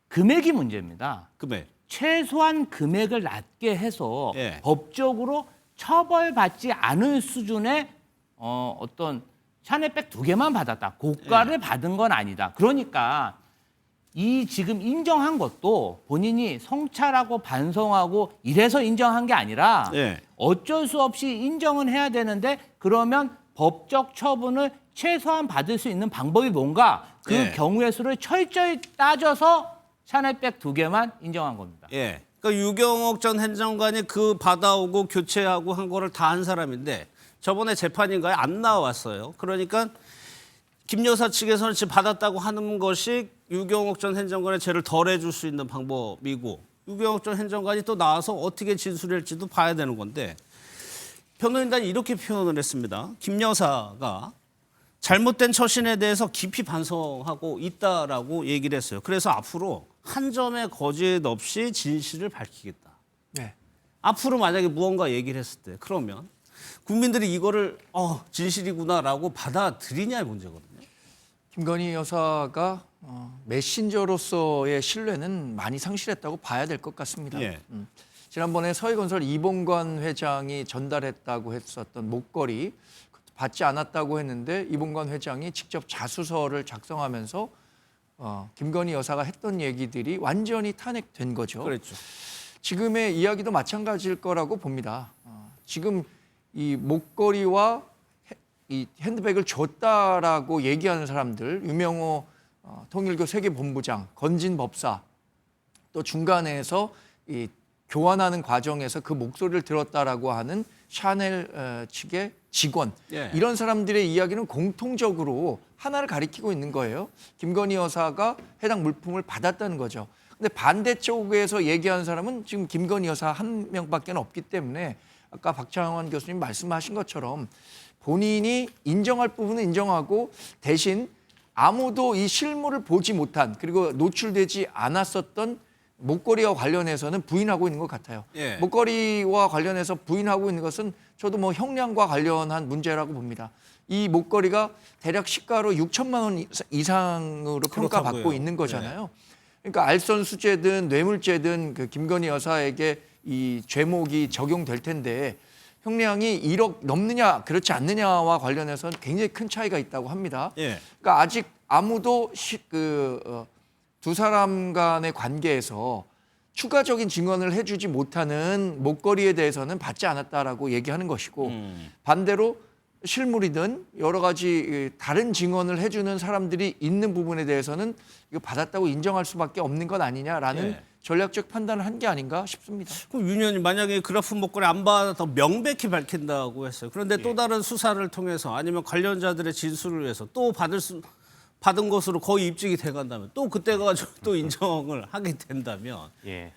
금액이 문제입니다.
금액.
최소한 금액을 낮게 해서
예.
법적으로 처벌받지 않을 수준의 어떤 샤넬백 2개만 받았다. 고가를 받은 건 아니다. 그러니까 이 지금 인정한 것도 본인이 성찰하고 반성하고 이래서 인정한 게 아니라
예.
어쩔 수 없이 인정은 해야 되는데 그러면 법적 처분을 최소한 받을 수 있는 방법이 뭔가 그
예.
경우의 수를 철저히 따져서 샤넬백 2개만 인정한 겁니다.
예. 그러니까 유경옥 전 행정관이 그 받아오고 교체하고 한 거를 다 한 사람인데 저번에 재판인가에 안 나왔어요. 그러니까 김 여사 측에서는 지금 받았다고 하는 것이 유경옥 전 행정관의 죄를 덜해줄 수 있는 방법이고 유경옥 전 행정관이 또 나와서 어떻게 진술할지도 봐야 되는 건데 변호인단이 이렇게 표현을 했습니다. 김 여사가 잘못된 처신에 대해서 깊이 반성하고 있다라고 얘기를 했어요. 그래서 앞으로 한 점의 거짓 없이 진실을 밝히겠다.
네.
앞으로 만약에 무언가 얘기를 했을 때 그러면 국민들이 이거를 진실이구나라고 받아들이냐의 문제거든요.
김건희 여사가 메신저로서의 신뢰는 많이 상실했다고 봐야 될 것 같습니다.
예.
지난번에 서해건설 이봉관 회장이 전달했다고 했었던 목걸이 받지 않았다고 했는데 이봉관 회장이 직접 자수서를 작성하면서 김건희 여사가 했던 얘기들이 완전히 탄핵된 거죠.
그렇죠.
지금의 이야기도 마찬가지일 거라고 봅니다. 지금 이 목걸이와 이 핸드백을 줬다라고 얘기하는 사람들, 유명호 통일교 세계본부장, 건진 법사, 또 중간에서 이 교환하는 과정에서 그 목소리를 들었다라고 하는 샤넬 측의 직원,
예.
이런 사람들의 이야기는 공통적으로 하나를 가리키고 있는 거예요. 김건희 여사가 해당 물품을 받았다는 거죠. 근데 반대쪽에서 얘기하는 사람은 지금 김건희 여사 한 명밖에 없기 때문에 아까 박창원 교수님 말씀하신 것처럼 본인이 인정할 부분은 인정하고 대신 아무도 이 실물을 보지 못한 그리고 노출되지 않았었던 목걸이와 관련해서는 부인하고 있는 것 같아요.
예.
목걸이와 관련해서 부인하고 있는 것은 저도 뭐 형량과 관련한 문제라고 봅니다. 이 목걸이가 대략 시가로 6천만 원 이상으로 평가받고
그렇다고요.
있는 거잖아요. 그러니까 알선수재든 뇌물죄든 그 김건희 여사에게 이 죄목이 적용될 텐데 형량이 1억 넘느냐 그렇지 않느냐와 관련해서는 굉장히 큰 차이가 있다고 합니다.
예.
그러니까 아직 아무도 두 사람 간의 관계에서 추가적인 증언을 해주지 못하는 목걸이에 대해서는 받지 않았다라고 얘기하는 것이고 반대로 실물이든 여러 가지 다른 증언을 해주는 사람들이 있는 부분에 대해서는 이거 받았다고 인정할 수밖에 없는 것 아니냐라는
예.
전략적 판단을 한 게 아닌가 싶습니다.
그럼 윤 의원님 만약에 그라프 목걸이 안 받아 명백히 밝힌다고 했어요. 그런데 또 다른 수사를 통해서 아니면 관련자들의 진술을 위해서 또 받은 것으로 거의 입증이 돼간다면 또 그때 가지고 또 인정을 하게 된다면
예.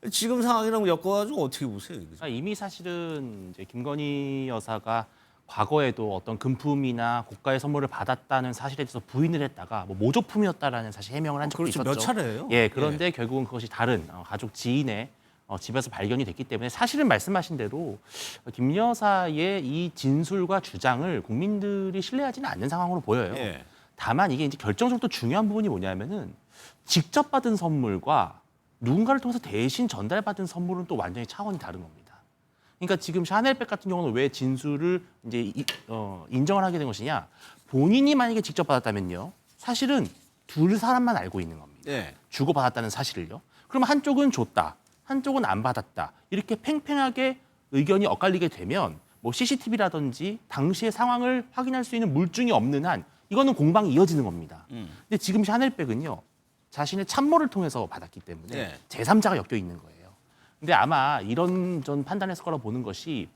지금 상황이랑 엮어가지고 어떻게 보세요? 이거?
그러니까 이미 사실은 이제 김건희 여사가 과거에도 어떤 금품이나 고가의 선물을 받았다는 사실에 대해서 부인을 했다가 뭐 모조품이었다라는 사실 해명을 한 적도
그렇죠.
있었죠.
몇 차례예요.
예, 그런데 결국은 그것이 다른 가족 지인의 집에서 발견이 됐기 때문에 사실은 말씀하신 대로 김 여사의 이 진술과 주장을 국민들이 신뢰하지는 않는 상황으로 보여요.
예.
다만 이게 이제 결정적으로 또 중요한 부분이 뭐냐면은 직접 받은 선물과 누군가를 통해서 대신 전달받은 선물은 또 완전히 차원이 다른 겁니다. 그러니까 지금 샤넬백 같은 경우는 왜 진술을 이제 인정을 하게 된 것이냐? 본인이 만약에 직접 받았다면요, 사실은 둘 사람만 알고 있는 겁니다.
예.
주고 받았다는 사실을요. 그러면 한쪽은 줬다, 한쪽은 안 받았다. 이렇게 팽팽하게 의견이 엇갈리게 되면 뭐 CCTV라든지 당시의 상황을 확인할 수 있는 물증이 없는 한 이거는 공방이 이어지는 겁니다. 근데 지금 샤넬백은요. 자신의 참모를 통해서 받았기 때문에
네.
제3자가 엮여 있는 거예요. 근데 아마 이런 전 판단했을 거라고 보는 것이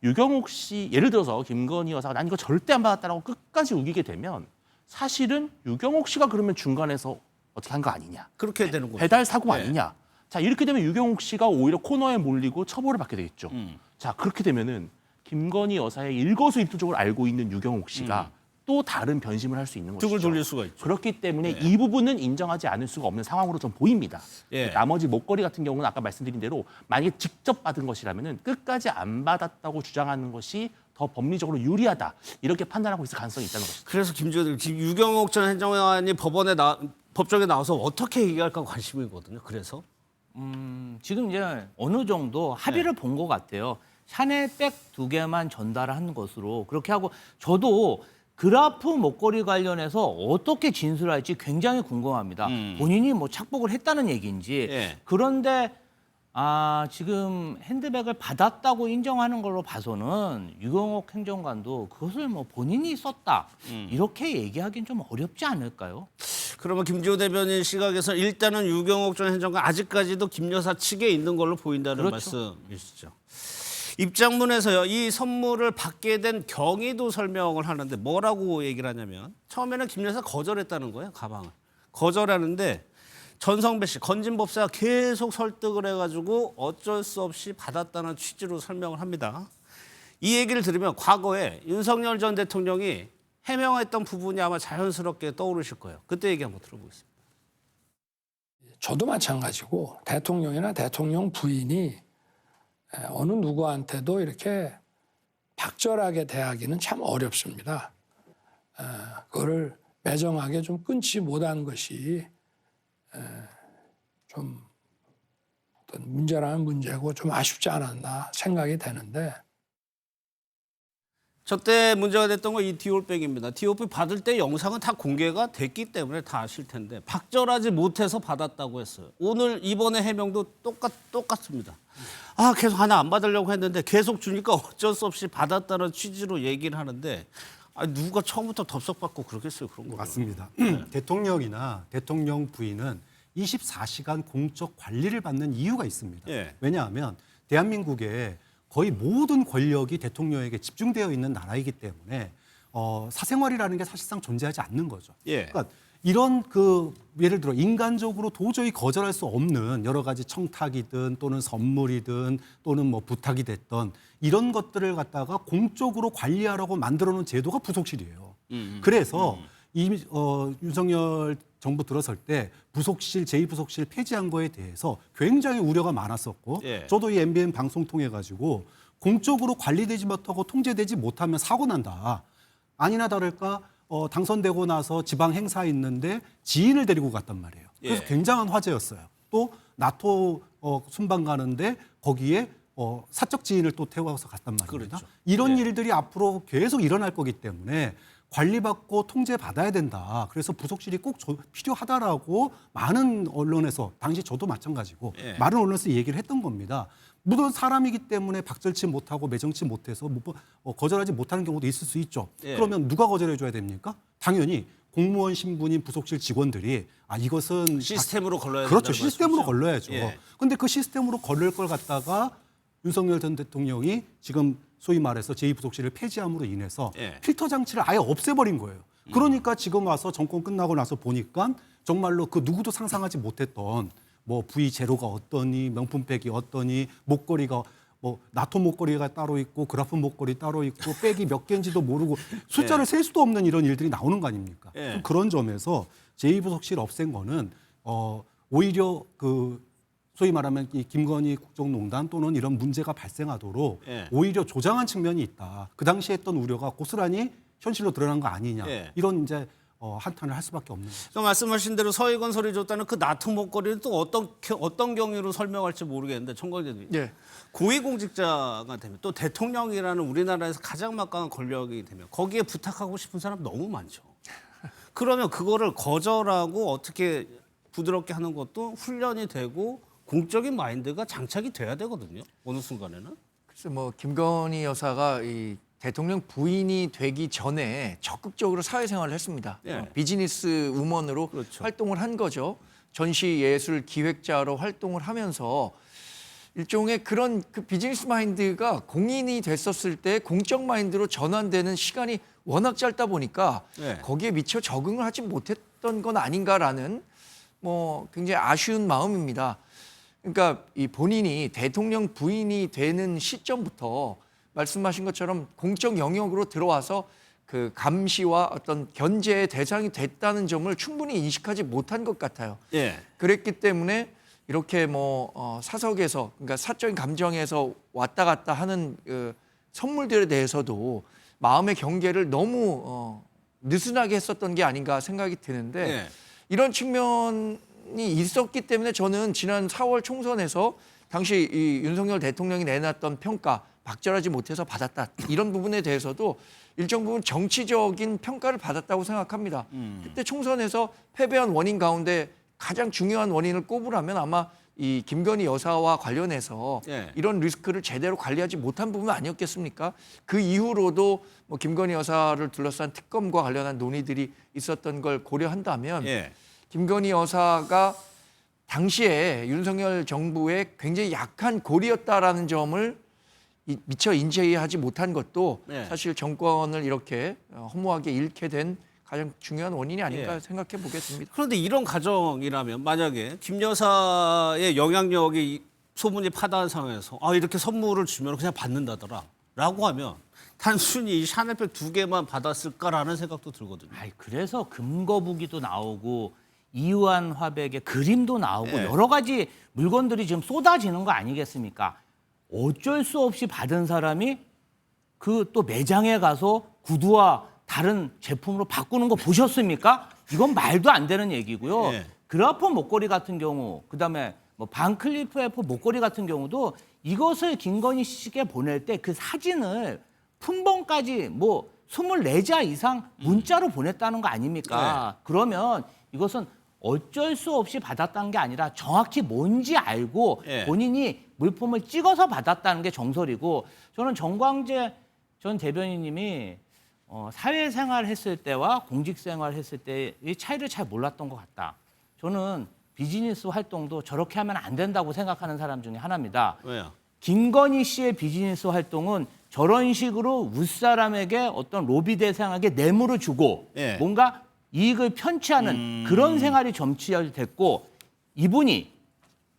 유경옥 씨 예를 들어서 김건희 여사가 난 이거 절대 안 받았다라고 끝까지 우기게 되면 사실은 유경옥 씨가 그러면 중간에서 어떻게 한 거 아니냐.
그렇게 되는 거죠.
배달 사고
네.
아니냐. 자 이렇게 되면 유경옥 씨가 오히려 코너에 몰리고 처벌을 받게 되겠죠. 자 그렇게 되면은 김건희 여사의 일거수일투족을 알고 있는 유경옥 씨가 또 다른 변심을 할 수 있는 것이죠.
등을 돌릴 수가 있죠.
그렇기 때문에 이 부분은 인정하지 않을 수가 없는 상황으로 좀 보입니다.
예.
나머지 목걸이 같은 경우는 아까 말씀드린 대로 만약에 직접 받은 것이라면은 끝까지 안 받았다고 주장하는 것이 더 법리적으로 유리하다. 이렇게 판단하고 있을 가능성이 있다는 것이죠.
그래서 유경옥 전 행정관이 법정에 나와서 어떻게 얘기할까 관심이거든요. 그래서
지금 이제 어느 정도 합의를 본 것 같아요. 샤넬백 2개만 전달한 것으로 그렇게 하고 저도 그라프 목걸이 관련해서 어떻게 진술할지 굉장히 궁금합니다. 본인이 뭐 착복을 했다는 얘기인지.
예.
그런데 지금 핸드백을 받았다고 인정하는 걸로 봐서는 유경옥 행정관도 그것을 뭐 본인이 썼다 이렇게 얘기하기는 좀 어렵지 않을까요?
그러면 김지호 대변인 시각에서 일단은 유경옥 전 행정관 아직까지도 김 여사 측에 있는 걸로 보인다는
그렇죠.
말씀이시죠. 입장문에서요. 이 선물을 받게 된 경위도 설명을 하는데 뭐라고 얘기를 하냐면 처음에는 김 여사 거절했다는 거예요. 가방을. 거절하는데 전성배 씨, 건진법사가 계속 설득을 해가지고 어쩔 수 없이 받았다는 취지로 설명을 합니다. 이 얘기를 들으면 과거에 윤석열 전 대통령이 해명했던 부분이 아마 자연스럽게 떠오르실 거예요. 그때 얘기 한번 들어보겠습니다.
저도 마찬가지고 대통령이나 대통령 부인이 어느 누구한테도 이렇게 박절하게 대하기는 참 어렵습니다. 그거를 매정하게 좀 끊지 못한 것이 좀 어떤 문제라는 문제고 좀 아쉽지 않았나 생각이 되는데
저때 문제가 됐던 건 이 디올백입니다. 디올백 받을 때 영상은 다 공개가 됐기 때문에 다 아실 텐데 박절하지 못해서 받았다고 했어요. 오늘 이번에 해명도 똑같습니다. 계속 하나 안 받으려고 했는데 계속 주니까 어쩔 수 없이 받았다는 취지로 얘기를 하는데 누가 처음부터 덥석받고 그러겠어요. 그런 거.
맞습니다. 대통령이나 대통령 부인은 24시간 공적 관리를 받는 이유가 있습니다.
예.
왜냐하면 대한민국에 거의 모든 권력이 대통령에게 집중되어 있는 나라이기 때문에 사생활이라는 게 사실상 존재하지 않는 거죠.
예.
그러니까 이런 예를 들어 인간적으로 도저히 거절할 수 없는 여러 가지 청탁이든 또는 선물이든 또는 뭐 부탁이 됐던 이런 것들을 갖다가 공적으로 관리하라고 만들어 놓은 제도가 부속실이에요. 그래서 윤석열 정부 들어설 때 부속실, 제2부속실 폐지한 거에 대해서 굉장히 우려가 많았었고
예.
저도 이 MBN 방송 통해 가지고 공적으로 관리되지 못하고 통제되지 못하면 사고 난다. 아니나 다를까 당선되고 나서 지방 행사 있는데 지인을 데리고 갔단 말이에요. 그래서
예.
굉장한 화제였어요. 또 나토 순방 가는데 거기에 사적 지인을 또 태워서 갔단 말입니다.
그렇죠.
이런
예.
일들이 앞으로 계속 일어날 거기 때문에 관리받고 통제받아야 된다. 그래서 부속실이 꼭 필요하다라고 많은 언론에서 당시 저도 마찬가지고
예.
많은 언론에서 얘기를 했던 겁니다. 물론 사람이기 때문에 박절치 못하고 매정치 못해서 거절하지 못하는 경우도 있을 수 있죠.
예.
그러면 누가 거절해 줘야 됩니까? 당연히 공무원 신분인 부속실 직원들이 이것은
시스템으로 걸러야 된다는
그렇죠. 시스템으로
말씀이시죠?
걸러야죠.
예.
근데 그 시스템으로 걸릴 걸 갖다가 윤석열 전 대통령이 지금 소위 말해서 제2부속실을 폐지함으로 인해서
예.
필터 장치를 아예 없애버린 거예요. 그러니까 지금 와서 정권 끝나고 나서 보니까 정말로 그 누구도 상상하지 못했던 뭐 V 제로가 어떠니 명품백이 어떠니 목걸이가 뭐 나토 목걸이가 따로 있고 그라프 목걸이 따로 있고 백이 몇 개인지도 모르고 숫자를 셀 수도 없는 이런 일들이 나오는 거 아닙니까?
예.
그런 점에서 제2부속실 없앤 거는 오히려 소위 말하면 이 김건희 국정농단 또는 이런 문제가 발생하도록
예.
오히려 조장한 측면이 있다. 그 당시에 했던 우려가 고스란히 현실로 드러난 거 아니냐.
예.
이런 이제 한탄을 할 수밖에 없는 거죠.
또 말씀하신 대로 서해건 소리 줬다는 그 나토 목걸이를 또 어떤 경위로 설명할지 모르겠는데 청관장님.
예.
고위공직자가 되면 또 대통령이라는 우리나라에서 가장 막강한 권력이 되면 거기에 부탁하고 싶은 사람 너무 많죠. 그러면 그거를 거절하고 어떻게 부드럽게 하는 것도 훈련이 되고 공적인 마인드가 장착이 돼야 되거든요. 어느 순간에는.
글쎄 뭐 김건희 여사가 이 대통령 부인이 되기 전에 적극적으로 사회생활을 했습니다. 비즈니스 우먼으로
그렇죠.
활동을 한 거죠. 전시예술 기획자로 활동을 하면서 일종의 그런 그 비즈니스 마인드가 공인이 됐었을 때 공적 마인드로 전환되는 시간이 워낙 짧다 보니까 거기에 미처 적응을 하지 못했던 건 아닌가라는 뭐 굉장히 아쉬운 마음입니다. 그러니까 이 본인이 대통령 부인이 되는 시점부터 말씀하신 것처럼 공적 영역으로 들어와서 그 감시와 어떤 견제의 대상이 됐다는 점을 충분히 인식하지 못한 것 같아요. 그랬기 때문에 이렇게 뭐 사석에서 그러니까 사적인 감정에서 왔다 갔다 하는 그 선물들에 대해서도 마음의 경계를 너무 느슨하게 했었던 게 아닌가 생각이 드는데 이런 측면이 있었기 때문에 저는 지난 4월 총선에서 당시 이 윤석열 대통령이 내놨던 평가 박절하지 못해서 받았다. 이런 부분에 대해서도 일정 부분 정치적인 평가를 받았다고 생각합니다. 그때 총선에서 패배한 원인 가운데 가장 중요한 원인을 꼽으라면 아마 이 김건희 여사와 관련해서 이런 리스크를 제대로 관리하지 못한 부분 아니었겠습니까? 그 이후로도 뭐 김건희 여사를 둘러싼 특검과 관련한 논의들이 있었던 걸 고려한다면 김건희 여사가 당시에 윤석열 정부의 굉장히 약한 고리였다라는 점을 미처 인지하지 못한 것도 사실 정권을 이렇게 허무하게 잃게 된 가장 중요한 원인이 아닌가 생각해 보겠습니다.
그런데 이런 가정이라면 만약에 김 여사의 영향력이 소문이 파다한 상황에서 이렇게 선물을 주면 그냥 받는다더라 라고 하면 단순히 이 샤넬백 2개만 받았을까라는 생각도 들거든요.
그래서 금거북이도 나오고 이유한 화백의 그림도 나오고 여러 가지 물건들이 지금 쏟아지는 거 아니겠습니까? 어쩔 수 없이 받은 사람이 그 또 매장에 가서 구두와 다른 제품으로 바꾸는 거 보셨습니까? 이건 말도 안 되는 얘기고요. 그라프 목걸이 같은 경우, 그다음에 뭐 반클리프 F 목걸이 같은 경우도 이것을 김건희 씨께 보낼 때 그 사진을 품번까지 뭐 24자 이상 문자로 보냈다는 거 아닙니까? 그러면 이것은 어쩔 수 없이 받았다는 게 아니라 정확히 뭔지 알고 본인이 물품을 찍어서 받았다는 게 정설이고, 저는 정광재 전 대변인님이 사회생활 했을 때와 공직생활 했을 때의 차이를 잘 몰랐던 것 같다. 저는 비즈니스 활동도 저렇게 하면 안 된다고 생각하는 사람 중에 하나입니다.
왜요?
김건희 씨의 비즈니스 활동은 저런 식으로 윗사람에게 어떤 로비 대상에게 뇌물을 주고 뭔가 이익을 편취하는 그런 생활이 점치됐고, 이분이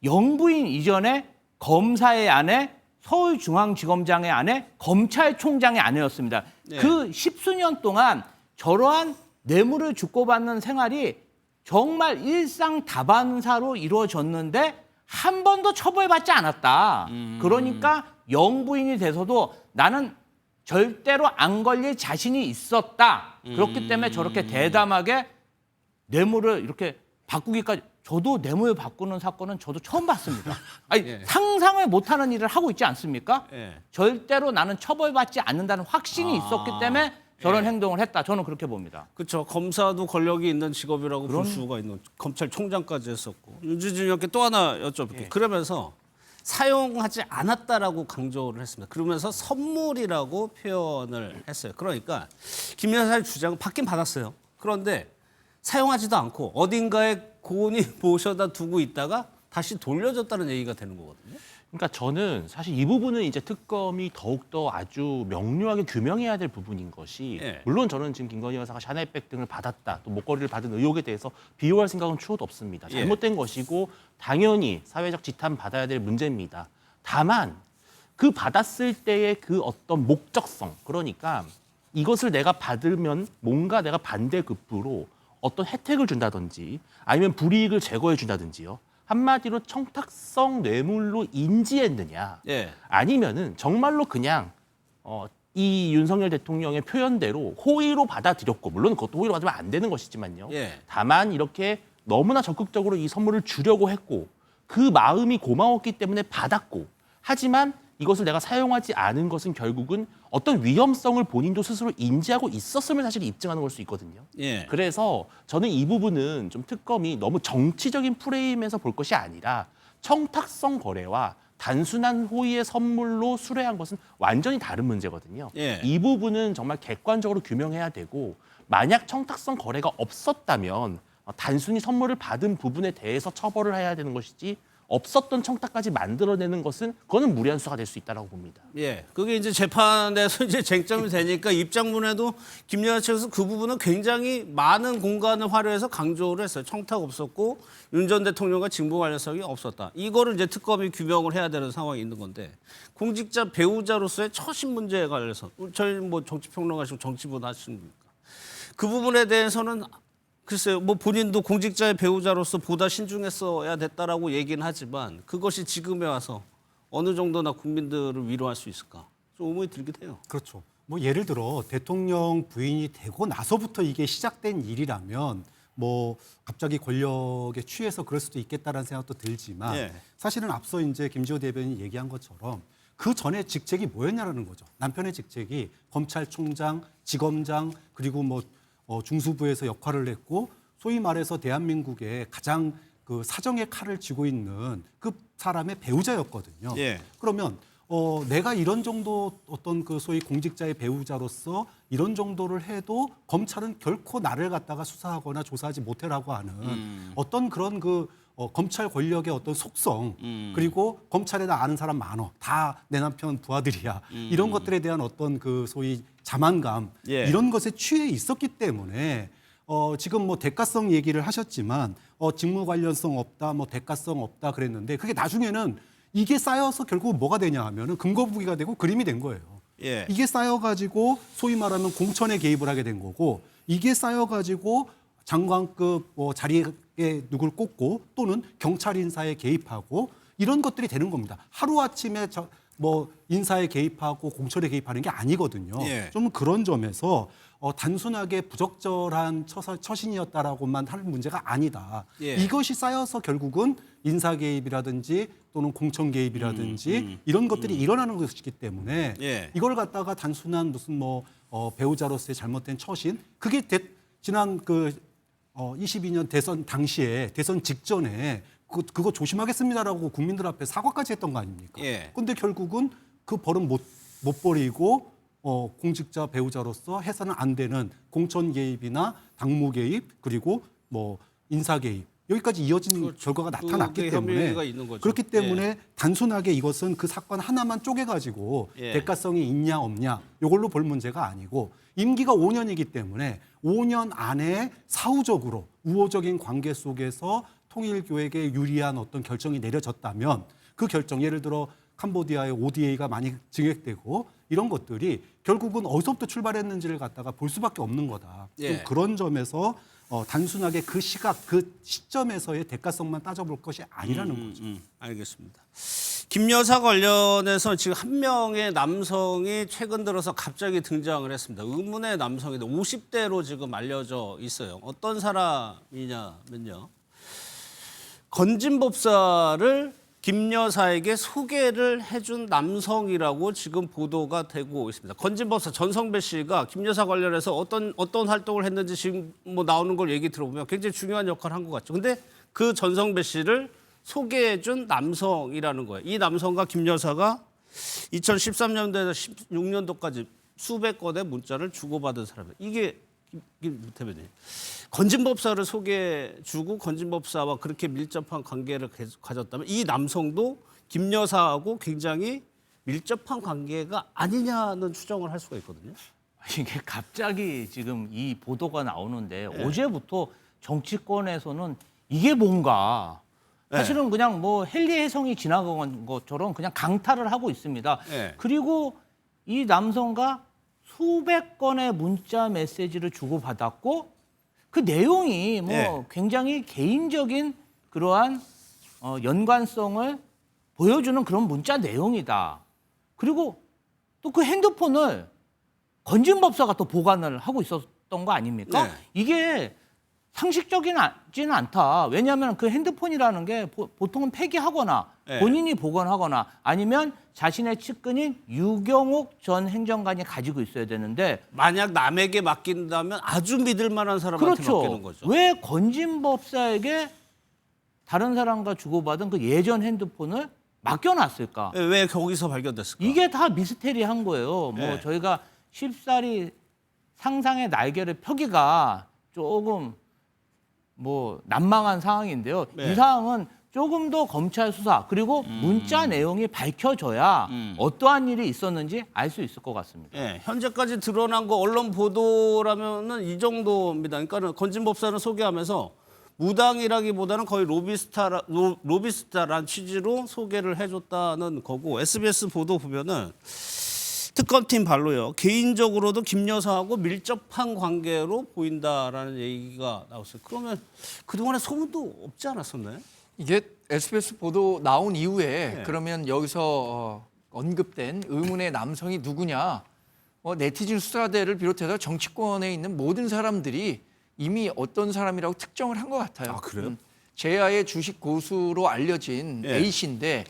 영부인 이전에 검사의 아내, 서울중앙지검장의 아내, 검찰총장의 아내였습니다. 그 십수년 동안 저러한 뇌물을 주고받는 생활이 정말 일상다반사로 이루어졌는데 한 번도 처벌받지 않았다. 그러니까 영부인이 돼서도 나는 절대로 안 걸릴 자신이 있었다. 그렇기 때문에 저렇게 대담하게 뇌물을 이렇게 바꾸기까지, 저도 뇌물 바꾸는 사건은 저도 처음 봤습니다. 상상을 못하는 일을 하고 있지 않습니까? 절대로 나는 처벌받지 않는다는 확신이 있었기 때문에 저런 행동을 했다. 저는 그렇게 봅니다.
그렇죠. 검사도 권력이 있는 직업이라고 볼 수가 있는, 검찰총장까지 했었고. 윤주진 의원께 또 하나 여쭤볼게요. 그러면서 사용하지 않았다라고 강조를 했습니다. 그러면서 선물이라고 표현을 했어요. 그러니까 김 여사의 주장은 받긴 받았어요. 그런데 사용하지도 않고 어딘가에 고온히 모셔다 두고 있다가 다시 돌려줬다는 얘기가 되는 거거든요.
그러니까 저는 사실 이 부분은 이제 특검이 더욱더 아주 명료하게 규명해야 될 부분인 것이, 물론 저는 지금 김건희 여사가 샤넬백 등을 받았다, 또 목걸이를 받은 의혹에 대해서 비호할 생각은 추호도 없습니다. 잘못된 것이고 당연히 사회적 지탄 받아야 될 문제입니다. 다만 그 받았을 때의 그 어떤 목적성, 그러니까 이것을 내가 받으면 뭔가 내가 반대급부로 어떤 혜택을 준다든지 아니면 불이익을 제거해 준다든지요. 한마디로 청탁성 뇌물로 인지했느냐, 아니면은 정말로 그냥 이 윤석열 대통령의 표현대로 호의로 받아들였고, 물론 그것도 호의로 받으면 안 되는 것이지만요. 다만 이렇게 너무나 적극적으로 이 선물을 주려고 했고 그 마음이 고마웠기 때문에 받았고, 하지만 이것을 내가 사용하지 않은 것은 결국은 어떤 위험성을 본인도 스스로 인지하고 있었음을 사실 입증하는 걸 수 있거든요. 그래서 저는 이 부분은 좀 특검이 너무 정치적인 프레임에서 볼 것이 아니라 청탁성 거래와 단순한 호의의 선물로 수뢰한 것은 완전히 다른 문제거든요.
예.
이 부분은 정말 객관적으로 규명해야 되고 만약 청탁성 거래가 없었다면 단순히 선물을 받은 부분에 대해서 처벌을 해야 되는 것이지 없었던 청탁까지 만들어내는 것은 그거는 무리한 수사가 될 수 있다고 봅니다.
예, 그게 이제 재판에서 이제 쟁점이 되니까 입장문에도 김여사 측에서 그 부분은 굉장히 많은 공간을 활용해서 강조를 했어요. 청탁 없었고 윤 전 대통령과 직무 관련성이 없었다. 이거를 이제 특검이 규명을 해야 되는 상황이 있는 건데 공직자 배우자로서의 처신 문제에 관해서 저희 뭐 정치평론가시고 정치부 하시니까 그 부분에 대해서는 글쎄요, 뭐 본인도 공직자의 배우자로서 보다 신중했어야 됐다라고 얘기는 하지만 그것이 지금에 와서 어느 정도나 국민들을 위로할 수 있을까? 좀 의문이 들긴 해요.
그렇죠. 뭐 예를 들어 대통령 부인이 되고 나서부터 이게 시작된 일이라면 뭐 갑자기 권력에 취해서 그럴 수도 있겠다라는 생각도 들지만
예.
사실은 앞서 이제 김지호 대변인이 얘기한 것처럼 그 전에 직책이 뭐였냐라는 거죠. 남편의 직책이 검찰총장, 지검장 그리고 뭐 중수부에서 역할을 했고 소위 말해서 대한민국의 가장 그 사정의 칼을 쥐고 있는 그 사람의 배우자였거든요.
예.
그러면 내가 이런 정도 어떤 그 소위 공직자의 배우자로서 이런 정도를 해도 검찰은 결코 나를 갖다가 수사하거나 조사하지 못해라고 하는 어떤 그런 그 검찰 권력의 어떤 속성 그리고 검찰에 나 아는 사람 많어 다 내 남편 부하들이야 이런 것들에 대한 어떤 그 소위 자만감
예.
이런 것에 취해 있었기 때문에 지금 뭐 대가성 얘기를 하셨지만 직무 관련성 없다 뭐 대가성 없다 그랬는데 그게 나중에는 이게 쌓여서 결국 뭐가 되냐 하면은 근거부기가 되고 그림이 된 거예요.
예.
이게 쌓여가지고 소위 말하면 공천에 개입을 하게 된 거고 이게 쌓여가지고 장관급 자리에 누굴 꼽고 또는 경찰 인사에 개입하고 이런 것들이 되는 겁니다. 하루아침에 뭐 인사에 개입하고 공천에 개입하는 게 아니거든요.
예.
좀 그런 점에서 단순하게 부적절한 처신이었다라고만 할 문제가 아니다.
예.
이것이 쌓여서 결국은 인사 개입이라든지 또는 공천 개입이라든지 이런 것들이 일어나는 것이기 때문에
예.
이걸 갖다가 단순한 무슨 뭐 배우자로서의 잘못된 처신 그게 지난 그 22년 대선 당시에 대선 직전에 그거 조심하겠습니다라고 국민들 앞에 사과까지 했던 거 아닙니까?
예.
근데 결국은 그 벌은 못 버리고 공직자 배우자로서 해서는 안 되는 공천 개입이나 당무 개입 그리고 뭐 인사 개입 여기까지 이어진 결과가 나타났기
그게
때문에
혐의가 있는 거죠.
그렇기 때문에
예.
단순하게 이것은 그 사건 하나만 쪼개가지고
예.
대가성이 있냐 없냐 이걸로 볼 문제가 아니고 임기가 5년이기 때문에 5년 안에 사후적으로 우호적인 관계 속에서 통일교에게 유리한 어떤 결정이 내려졌다면 그 결정 예를 들어 캄보디아의 ODA가 많이 증액되고 이런 것들이 결국은 어디서부터 출발했는지를 갖다가 볼 수밖에 없는 거다.
예.
좀 그런 점에서 단순하게 그 시각, 그 시점에서의 대가성만 따져볼 것이 아니라는 거죠.
알겠습니다. 김 여사 관련해서 지금 한 명의 남성이 최근 들어서 갑자기 등장을 했습니다. 의문의 남성인데 50대로 지금 알려져 있어요. 어떤 사람이냐면요. 건진법사를 김 여사에게 소개를 해준 남성이라고 지금 보도가 되고 있습니다. 건진법사 전성배 씨가 김 여사 관련해서 어떤 활동을 했는지 지금 뭐 나오는 걸 얘기 들어보면 굉장히 중요한 역할을 한 것 같죠. 근데 그 전성배 씨를 소개해준 남성이라는 거예요. 이 남성과 김 여사가 2013년도에서 16년도까지 수백 건의 문자를 주고받은 사람이에요. 이게 대변인. 건진법사를 소개해주고 건진법사와 그렇게 밀접한 관계를 가졌다면 이 남성도 김 여사하고 굉장히 밀접한 관계가 아니냐는 추정을 할 수가 있거든요.
이게 갑자기 지금 이 보도가 나오는데
네.
어제부터 정치권에서는 이게 뭔가 사실은 그냥 뭐 헨리 혜성이 지나간 것처럼 그냥 강탈을 하고 있습니다.
네.
그리고 이 남성과 수백 건의 문자 메시지를 주고받았고 그 내용이 뭐
네.
굉장히 개인적인 그러한 연관성을 보여주는 그런 문자 내용이다. 그리고 또 그 핸드폰을 건진법사가 또 보관을 하고 있었던 거 아닙니까?
네.
이게 상식적이지는 않다. 왜냐하면 그 핸드폰이라는 게 보통은 폐기하거나
네.
본인이 보관하거나 아니면 자신의 측근인 유경옥 전 행정관이 가지고 있어야 되는데
만약 남에게 맡긴다면 아주 믿을 만한 사람한테 맡기는
그렇죠.
거죠.
왜 건진법사에게 다른 사람과 주고받은 그 예전 핸드폰을 맡겨놨을까?
왜 거기서 발견됐을까?
이게 다 미스테리한 거예요. 뭐
네.
저희가 쉽사리 상상의 날개를 펴기가 조금 뭐 난망한 상황인데요.
네.
이 상황은 조금 더 검찰 수사 그리고 문자 내용이 밝혀져야 어떠한 일이 있었는지 알 수 있을 것 같습니다.
예, 현재까지 드러난 거 언론 보도라면은 이 정도입니다. 그러니까는 건진법사는 소개하면서 무당이라기보다는 거의 로비스타란 취지로 소개를 해줬다는 거고 SBS 보도 보면은 특검팀 발로요. 개인적으로도 김 여사하고 밀접한 관계로 보인다라는 얘기가 나왔어요. 그러면 그동안에 소문도 없지 않았었나요?
이게 SBS 보도 나온 이후에
네.
그러면 여기서 언급된 의문의 남성이 누구냐? 네티즌 수사대를 비롯해서 정치권에 있는 모든 사람들이 이미 어떤 사람이라고 특정을 한 것 같아요.
아, 그래요?
제야의 주식 고수로 알려진
네.
A 씨인데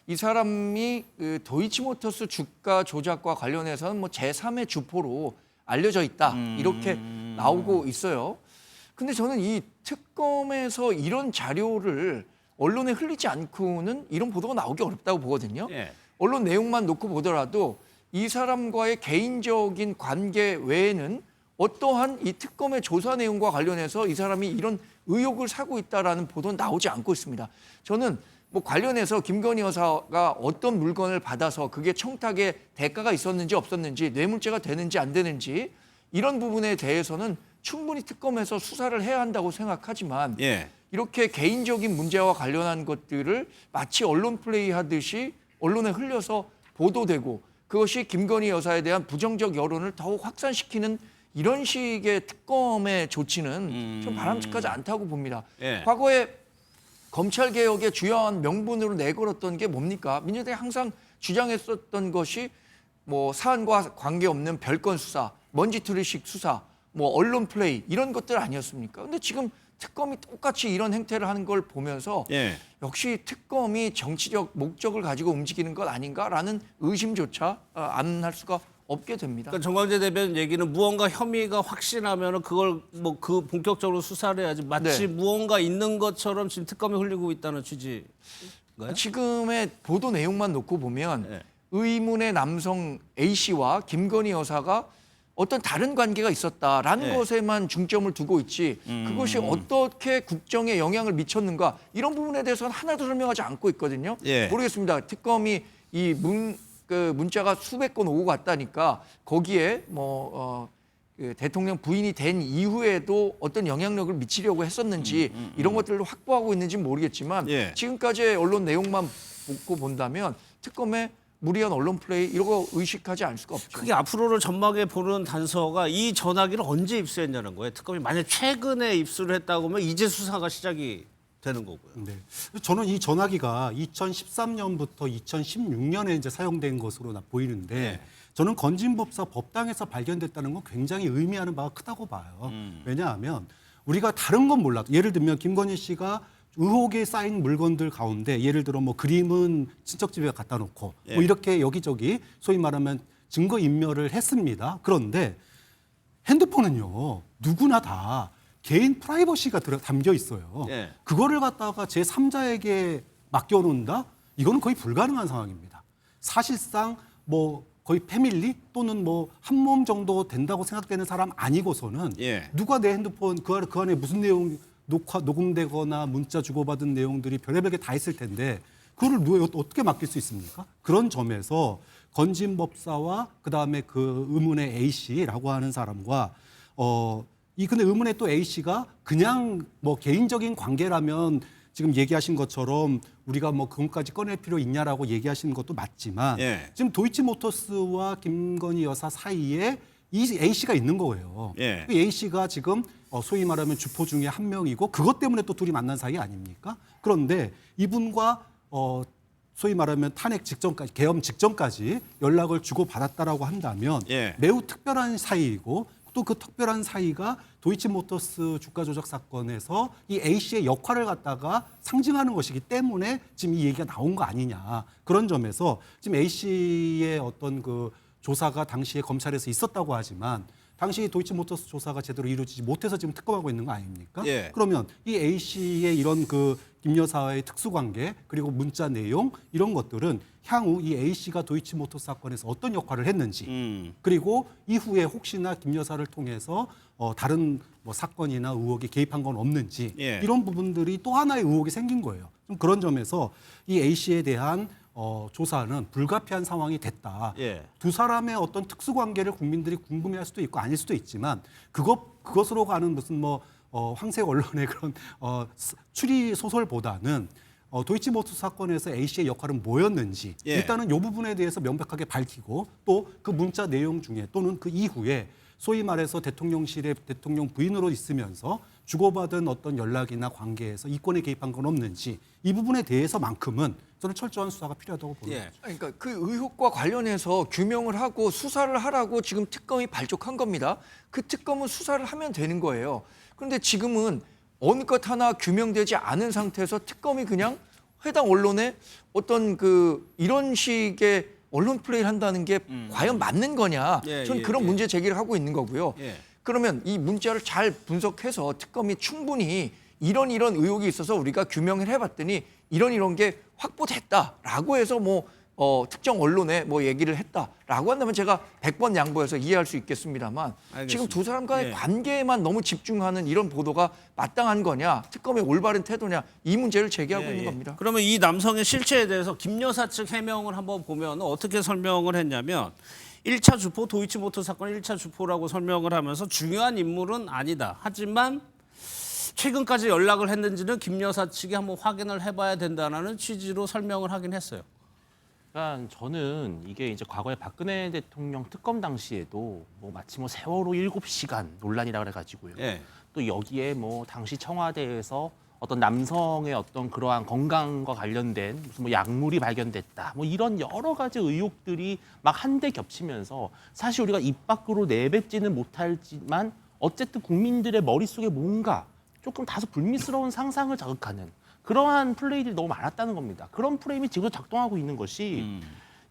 이 사람이 그 도이치모터스 주가 조작과 관련해서는 뭐 제3의 주포로 알려져 있다 이렇게 나오고 있어요. 근데 저는 이 특검에서 이런 자료를 언론에 흘리지 않고는 이런 보도가 나오기 어렵다고 보거든요.
예.
언론 내용만 놓고 보더라도 이 사람과의 개인적인 관계 외에는 어떠한 이 특검의 조사 내용과 관련해서 이 사람이 이런 의혹을 사고 있다라는 보도는 나오지 않고 있습니다. 저는 뭐 관련해서 김건희 여사가 어떤 물건을 받아서 그게 청탁의 대가가 있었는지 없었는지 뇌물죄가 되는지 안 되는지 이런 부분에 대해서는 충분히 특검에서 수사를 해야 한다고 생각하지만
예.
이렇게 개인적인 문제와 관련한 것들을 마치 언론 플레이하듯이 언론에 흘려서 보도되고 그것이 김건희 여사에 대한 부정적 여론을 더욱 확산시키는 이런 식의 특검의 조치는 좀 바람직하지 않다고 봅니다.
예.
과거에 검찰개혁의 주요한 명분으로 내걸었던 게 뭡니까? 민주당이 항상 주장했었던 것이 뭐 사안과 관계없는 별건 수사, 먼지투리식 수사, 뭐 언론 플레이 이런 것들 아니었습니까? 근데 지금 특검이 똑같이 이런 행태를 하는 걸 보면서
예.
역시 특검이 정치적 목적을 가지고 움직이는 것 아닌가라는 의심조차 안 할 수가 없게 됩니다.
그러니까 정광재 대변인 얘기는 무언가 혐의가 확신하면은 그걸 뭐 그 본격적으로 수사를 해야지 마치
네.
무언가 있는 것처럼 지금 특검이 흘리고 있다는 취지인가요?
지금의 보도 내용만 놓고 보면
네.
의문의 남성 A 씨와 김건희 여사가 어떤 다른 관계가 있었다라는
네.
것에만 중점을 두고 있지 그것이 어떻게 국정에 영향을 미쳤는가 이런 부분에 대해서는 하나도 설명하지 않고 있거든요.
예.
모르겠습니다. 특검이 이 문자가 수백 건 오고 갔다니까 거기에 그 대통령 부인이 된 이후에도 어떤 영향력을 미치려고 했었는지 이런 것들을 확보하고 있는지는 모르겠지만
예.
지금까지의 언론 내용만 보고 본다면 특검의 무리한 언론 플레이 이런 거 의식하지 않을 수가 없죠.
그게 앞으로를 전망해 보는 단서가 이 전화기를 언제 입수했냐는 거예요. 특검이 만약 최근에 입수를 했다고 하면 이제 수사가 시작이 되는 거고요.
네. 저는 이 전화기가 2013년부터 2016년에 이제 사용된 것으로 보이는데
네.
저는 건진법사 법당에서 발견됐다는 건 굉장히 의미하는 바가 크다고 봐요. 왜냐하면 우리가 다른 건 몰라도 예를 들면 김건희 씨가 의혹에 쌓인 물건들 가운데 예를 들어 뭐 그림은 친척집에 갖다 놓고
예.
뭐 이렇게 여기저기 소위 말하면 증거 인멸을 했습니다. 그런데 핸드폰은요 누구나 다 개인 프라이버시가 담겨 있어요.
예.
그거를 갖다가 제3자에게 맡겨놓는다? 이거는 거의 불가능한 상황입니다. 사실상 뭐 거의 패밀리 또는 뭐 한 몸 정도 된다고 생각되는 사람 아니고서는
예.
누가 내 핸드폰 그 안에 무슨 내용 녹음되거나 문자 주고받은 내용들이 별의별 게 다 있을 텐데 그거를 어떻게 맡길 수 있습니까? 그런 점에서 건진법사와 그다음에 그 의문의 A 씨라고 하는 사람과 근데 의문의 또 A 씨가 그냥 뭐 개인적인 관계라면 지금 얘기하신 것처럼 우리가 뭐 그것까지 꺼낼 필요 있냐라고 얘기하시는 것도 맞지만
예.
지금 도이치모터스와 김건희 여사 사이에 이 A 씨가 있는 거예요.
예.
그 A 씨가 지금 소위 말하면 주포 중에 한 명이고 그것 때문에 또 둘이 만난 사이 아닙니까? 그런데 이분과 소위 말하면 탄핵 직전까지 계엄 직전까지 연락을 주고 받았다라고 한다면
예.
매우 특별한 사이이고 또 그 특별한 사이가 도이치모터스 주가 조작 사건에서 이 A 씨의 역할을 갖다가 상징하는 것이기 때문에 지금 이 얘기가 나온 거 아니냐 그런 점에서 지금 A 씨의 어떤 그 조사가 당시에 검찰에서 있었다고 하지만 당시 도이치모터스 조사가 제대로 이루어지지 못해서 지금 특검하고 있는 거 아닙니까?
예.
그러면 이 A 씨의 이런 그 김 여사와의 특수관계 그리고 문자 내용 이런 것들은 향후 이 A 씨가 도이치모터스 사건에서 어떤 역할을 했는지 그리고 이후에 혹시나 김 여사를 통해서 다른 뭐 사건이나 의혹에 개입한 건 없는지
예.
이런 부분들이 또 하나의 의혹이 생긴 거예요. 좀 그런 점에서 이 A 씨에 대한 조사는 불가피한 상황이 됐다.
예.
두 사람의 어떤 특수관계를 국민들이 궁금해할 수도 있고 아닐 수도 있지만 그것으로 가는 무슨 뭐 황색 언론의 그런 추리 소설보다는 도이치모터스 사건에서 A 씨의 역할은 뭐였는지
예.
일단은 이 부분에 대해서 명백하게 밝히고 또 그 문자 내용 중에 또는 그 이후에 소위 말해서 대통령실의 대통령 부인으로 있으면서 주고받은 어떤 연락이나 관계에서 이권에 개입한 건 없는지 이 부분에 대해서만큼은 저는 철저한 수사가 필요하다고 보는 거죠.
그러니까 그 의혹과 관련해서 규명을 하고 수사를 하라고 지금 특검이 발족한 겁니다. 그 특검은 수사를 하면 되는 거예요. 그런데 지금은 어느 것 하나 규명되지 않은 상태에서 특검이 그냥 해당 언론에 어떤 그 이런 식의 언론 플레이를 한다는 게 과연 맞는 거냐? 저는 그런 문제 제기를 하고 있는 거고요. 그러면 이 문자를 잘 분석해서 특검이 충분히 이런 의혹이 있어서 우리가 규명을 해봤더니 이런 게 확보됐다라고 해서 뭐 특정 언론에 뭐 얘기를 했다라고 한다면 제가 100번 양보해서 이해할 수 있겠습니다만
알겠습니다.
지금 두 사람 간의 관계에만 너무 집중하는 이런 보도가 마땅한 거냐, 특검의 올바른 태도냐 이 문제를 제기하고 있는 겁니다.
그러면 이 남성의 실체에 대해서 김 여사 측 해명을 한번 보면 어떻게 설명을 했냐면 1차 주포 도이치모터 사건 1차 주포라고 설명을 하면서 중요한 인물은 아니다. 하지만 최근까지 연락을 했는지는 김 여사 측이 한번 확인을 해봐야 된다는 취지로 설명을 하긴 했어요.
그러니까 저는 이게 이제 과거에 박근혜 대통령 특검 당시에도 뭐 마치 뭐 세월호 7시간 논란이라 그래가지고요. 또 여기에 뭐 당시 청와대에서 어떤 남성의 어떤 그러한 건강과 관련된 무슨 뭐 약물이 발견됐다. 뭐 이런 여러 가지 의혹들이 막 한데 겹치면서 사실 우리가 입 밖으로 내뱉지는 못하지만 어쨌든 국민들의 머릿속에 뭔가 조금 다소 불미스러운 상상을 자극하는 그러한 플레이들이 너무 많았다는 겁니다. 그런 프레임이 지금 작동하고 있는 것이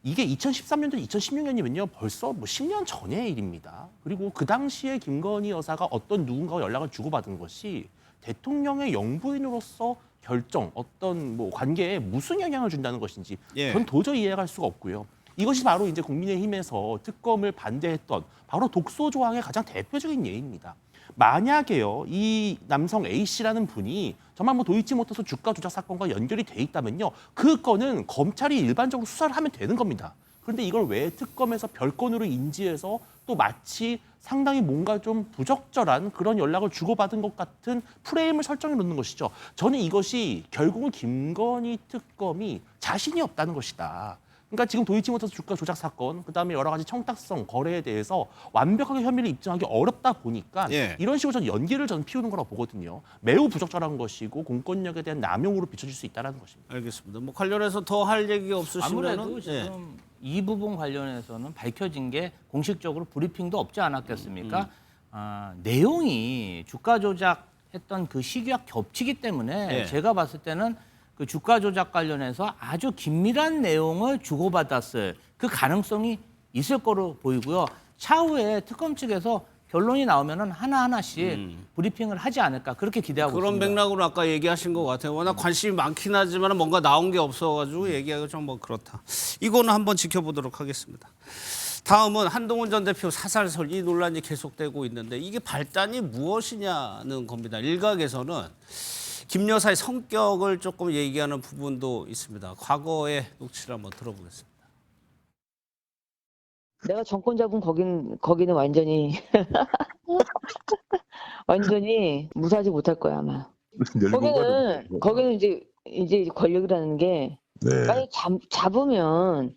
이게 2013년도 2016년이면요. 벌써 뭐 10년 전의 일입니다. 그리고 그 당시에 김건희 여사가 어떤 누군가와 연락을 주고받은 것이 대통령의 영부인으로서 결정, 어떤 뭐 관계에 무슨 영향을 준다는 것인지 전 도저히 이해할 수가 없고요. 이것이 바로 이제 국민의힘에서 특검을 반대했던 바로 독소 조항의 가장 대표적인 예입니다. 만약에요, 이 남성 A 씨라는 분이 정말 뭐 도이치모터스 주가 조작 사건과 연결이 돼 있다면요, 그 건은 검찰이 일반적으로 수사를 하면 되는 겁니다. 그런데 이걸 왜 특검에서 별건으로 인지해서 또 마치 상당히 뭔가 좀 부적절한 그런 연락을 주고받은 것 같은 프레임을 설정해 놓는 것이죠. 저는 이것이 결국은 김건희 특검이 자신이 없다는 것이다. 그러니까 지금 도이치모터스 주가 조작 사건, 그다음에 여러 가지 청탁성 거래에 대해서 완벽하게 혐의를 입증하기 어렵다 보니까 이런 식으로 저는 연기를 피우는 거라고 보거든요. 매우 부적절한 것이고 공권력에 대한 남용으로 비춰질 수 있다는 것입니다.
알겠습니다. 뭐 관련해서 더 할 얘기가 없으시면은
아무래도 지금 이 부분 관련해서는 밝혀진 게 공식적으로 브리핑도 없지 않았겠습니까? 내용이 주가 조작했던 그 시기와 겹치기 때문에 제가 봤을 때는 그 주가 조작 관련해서 아주 긴밀한 내용을 주고받았을 그 가능성이 있을 거로 보이고요. 차후에 특검 측에서 결론이 나오면은 하나하나씩 브리핑을 하지 않을까 그렇게 기대하고
그런
있습니다.
맥락으로 아까 얘기하신 것 같아요. 워낙 관심이 많긴 하지만 뭔가 나온 게 없어가지고 얘기하기가 좀 뭐 그렇다. 이거는 한번 지켜보도록 하겠습니다. 다음은 한동훈 전 대표 사살설 이 논란이 계속되고 있는데 이게 발단이 무엇이냐는 겁니다. 일각에서는 김 여사의 성격을 조금 얘기하는 부분도 있습니다. 과거의 녹취를 한번 들어보겠습니다.
내가 정권 잡은 거기는 완전히 완전히 무사하지 못할 거야 아마. 거기는 이제 권력이라는 게 빨리 잡으면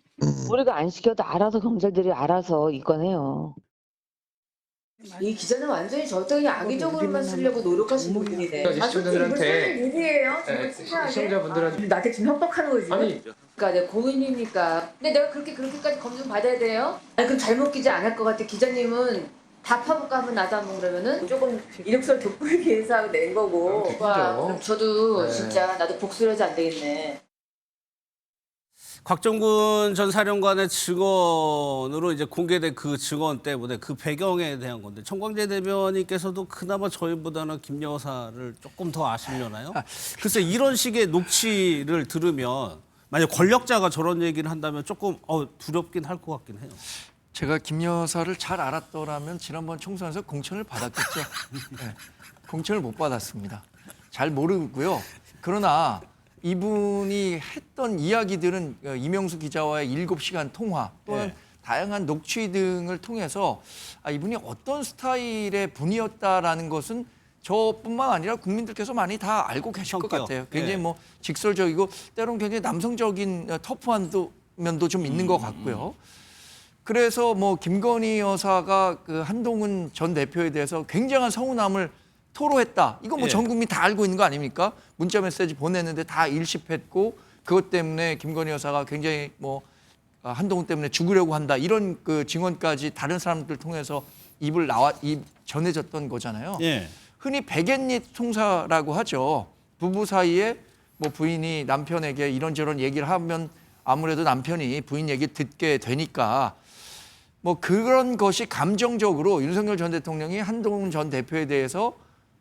우리가 안 시켜도 알아서 검찰들이 알아서 입건해요. 이 기자는 완전히 저한테 그냥 악의적으로만 쓰려고 노력하시는 분이네.
시청자들한테
일이에요.
시청자분들한테
나한테 지금 협박하는 거지.
아니
그러니까 내가 고민이니까. 근데 내가 그렇게까지 검증 받아야 돼요? 아니 그럼 잘못 기자 안 할 것 같아. 기자님은 다 파볼까 하면 나도 한번 그러면은 조금 이력서를 돋보이기 위해서 낸 거고. 그럼 저도 진짜 나도 복수를 하지 안 되겠네.
곽정군 전 사령관의 증언으로 이제 공개된 그 증언 때문에 그 배경에 대한 건데 정광재 대변인께서도 그나마 저희보다는 김 여사를 조금 더 아시려나요? 글쎄 이런 식의 녹취를 들으면 만약 권력자가 저런 얘기를 한다면 조금 두렵긴 할 것 같긴 해요.
제가 김 여사를 잘 알았더라면 지난번 총선에서 공천을 받았겠죠. 네, 공천을 못 받았습니다. 잘 모르고요. 그러나 이분이 했던 이야기들은 이명수 기자와의 7시간 통화 또는 다양한 녹취 등을 통해서 이분이 어떤 스타일의 분이었다라는 것은 저뿐만 아니라 국민들께서 많이 다 알고 계실 것 같아요. 굉장히 뭐 직설적이고 때로는 굉장히 남성적인 터프한 면도 좀 있는 것 같고요. 그래서 뭐 김건희 여사가 그 한동훈 전 대표에 대해서 굉장한 서운함을 토로했다. 이거 뭐 전 국민 다 알고 있는 거 아닙니까? 문자 메시지 보냈는데 다 일십했고 그것 때문에 김건희 여사가 굉장히 뭐 한동훈 때문에 죽으려고 한다. 이런 그 증언까지 다른 사람들 통해서 입 전해졌던 거잖아요. 흔히 백엔릿 통사라고 하죠. 부부 사이에 뭐 부인이 남편에게 이런저런 얘기를 하면 아무래도 남편이 부인 얘기 듣게 되니까 뭐 그런 것이 감정적으로 윤석열 전 대통령이 한동훈 전 대표에 대해서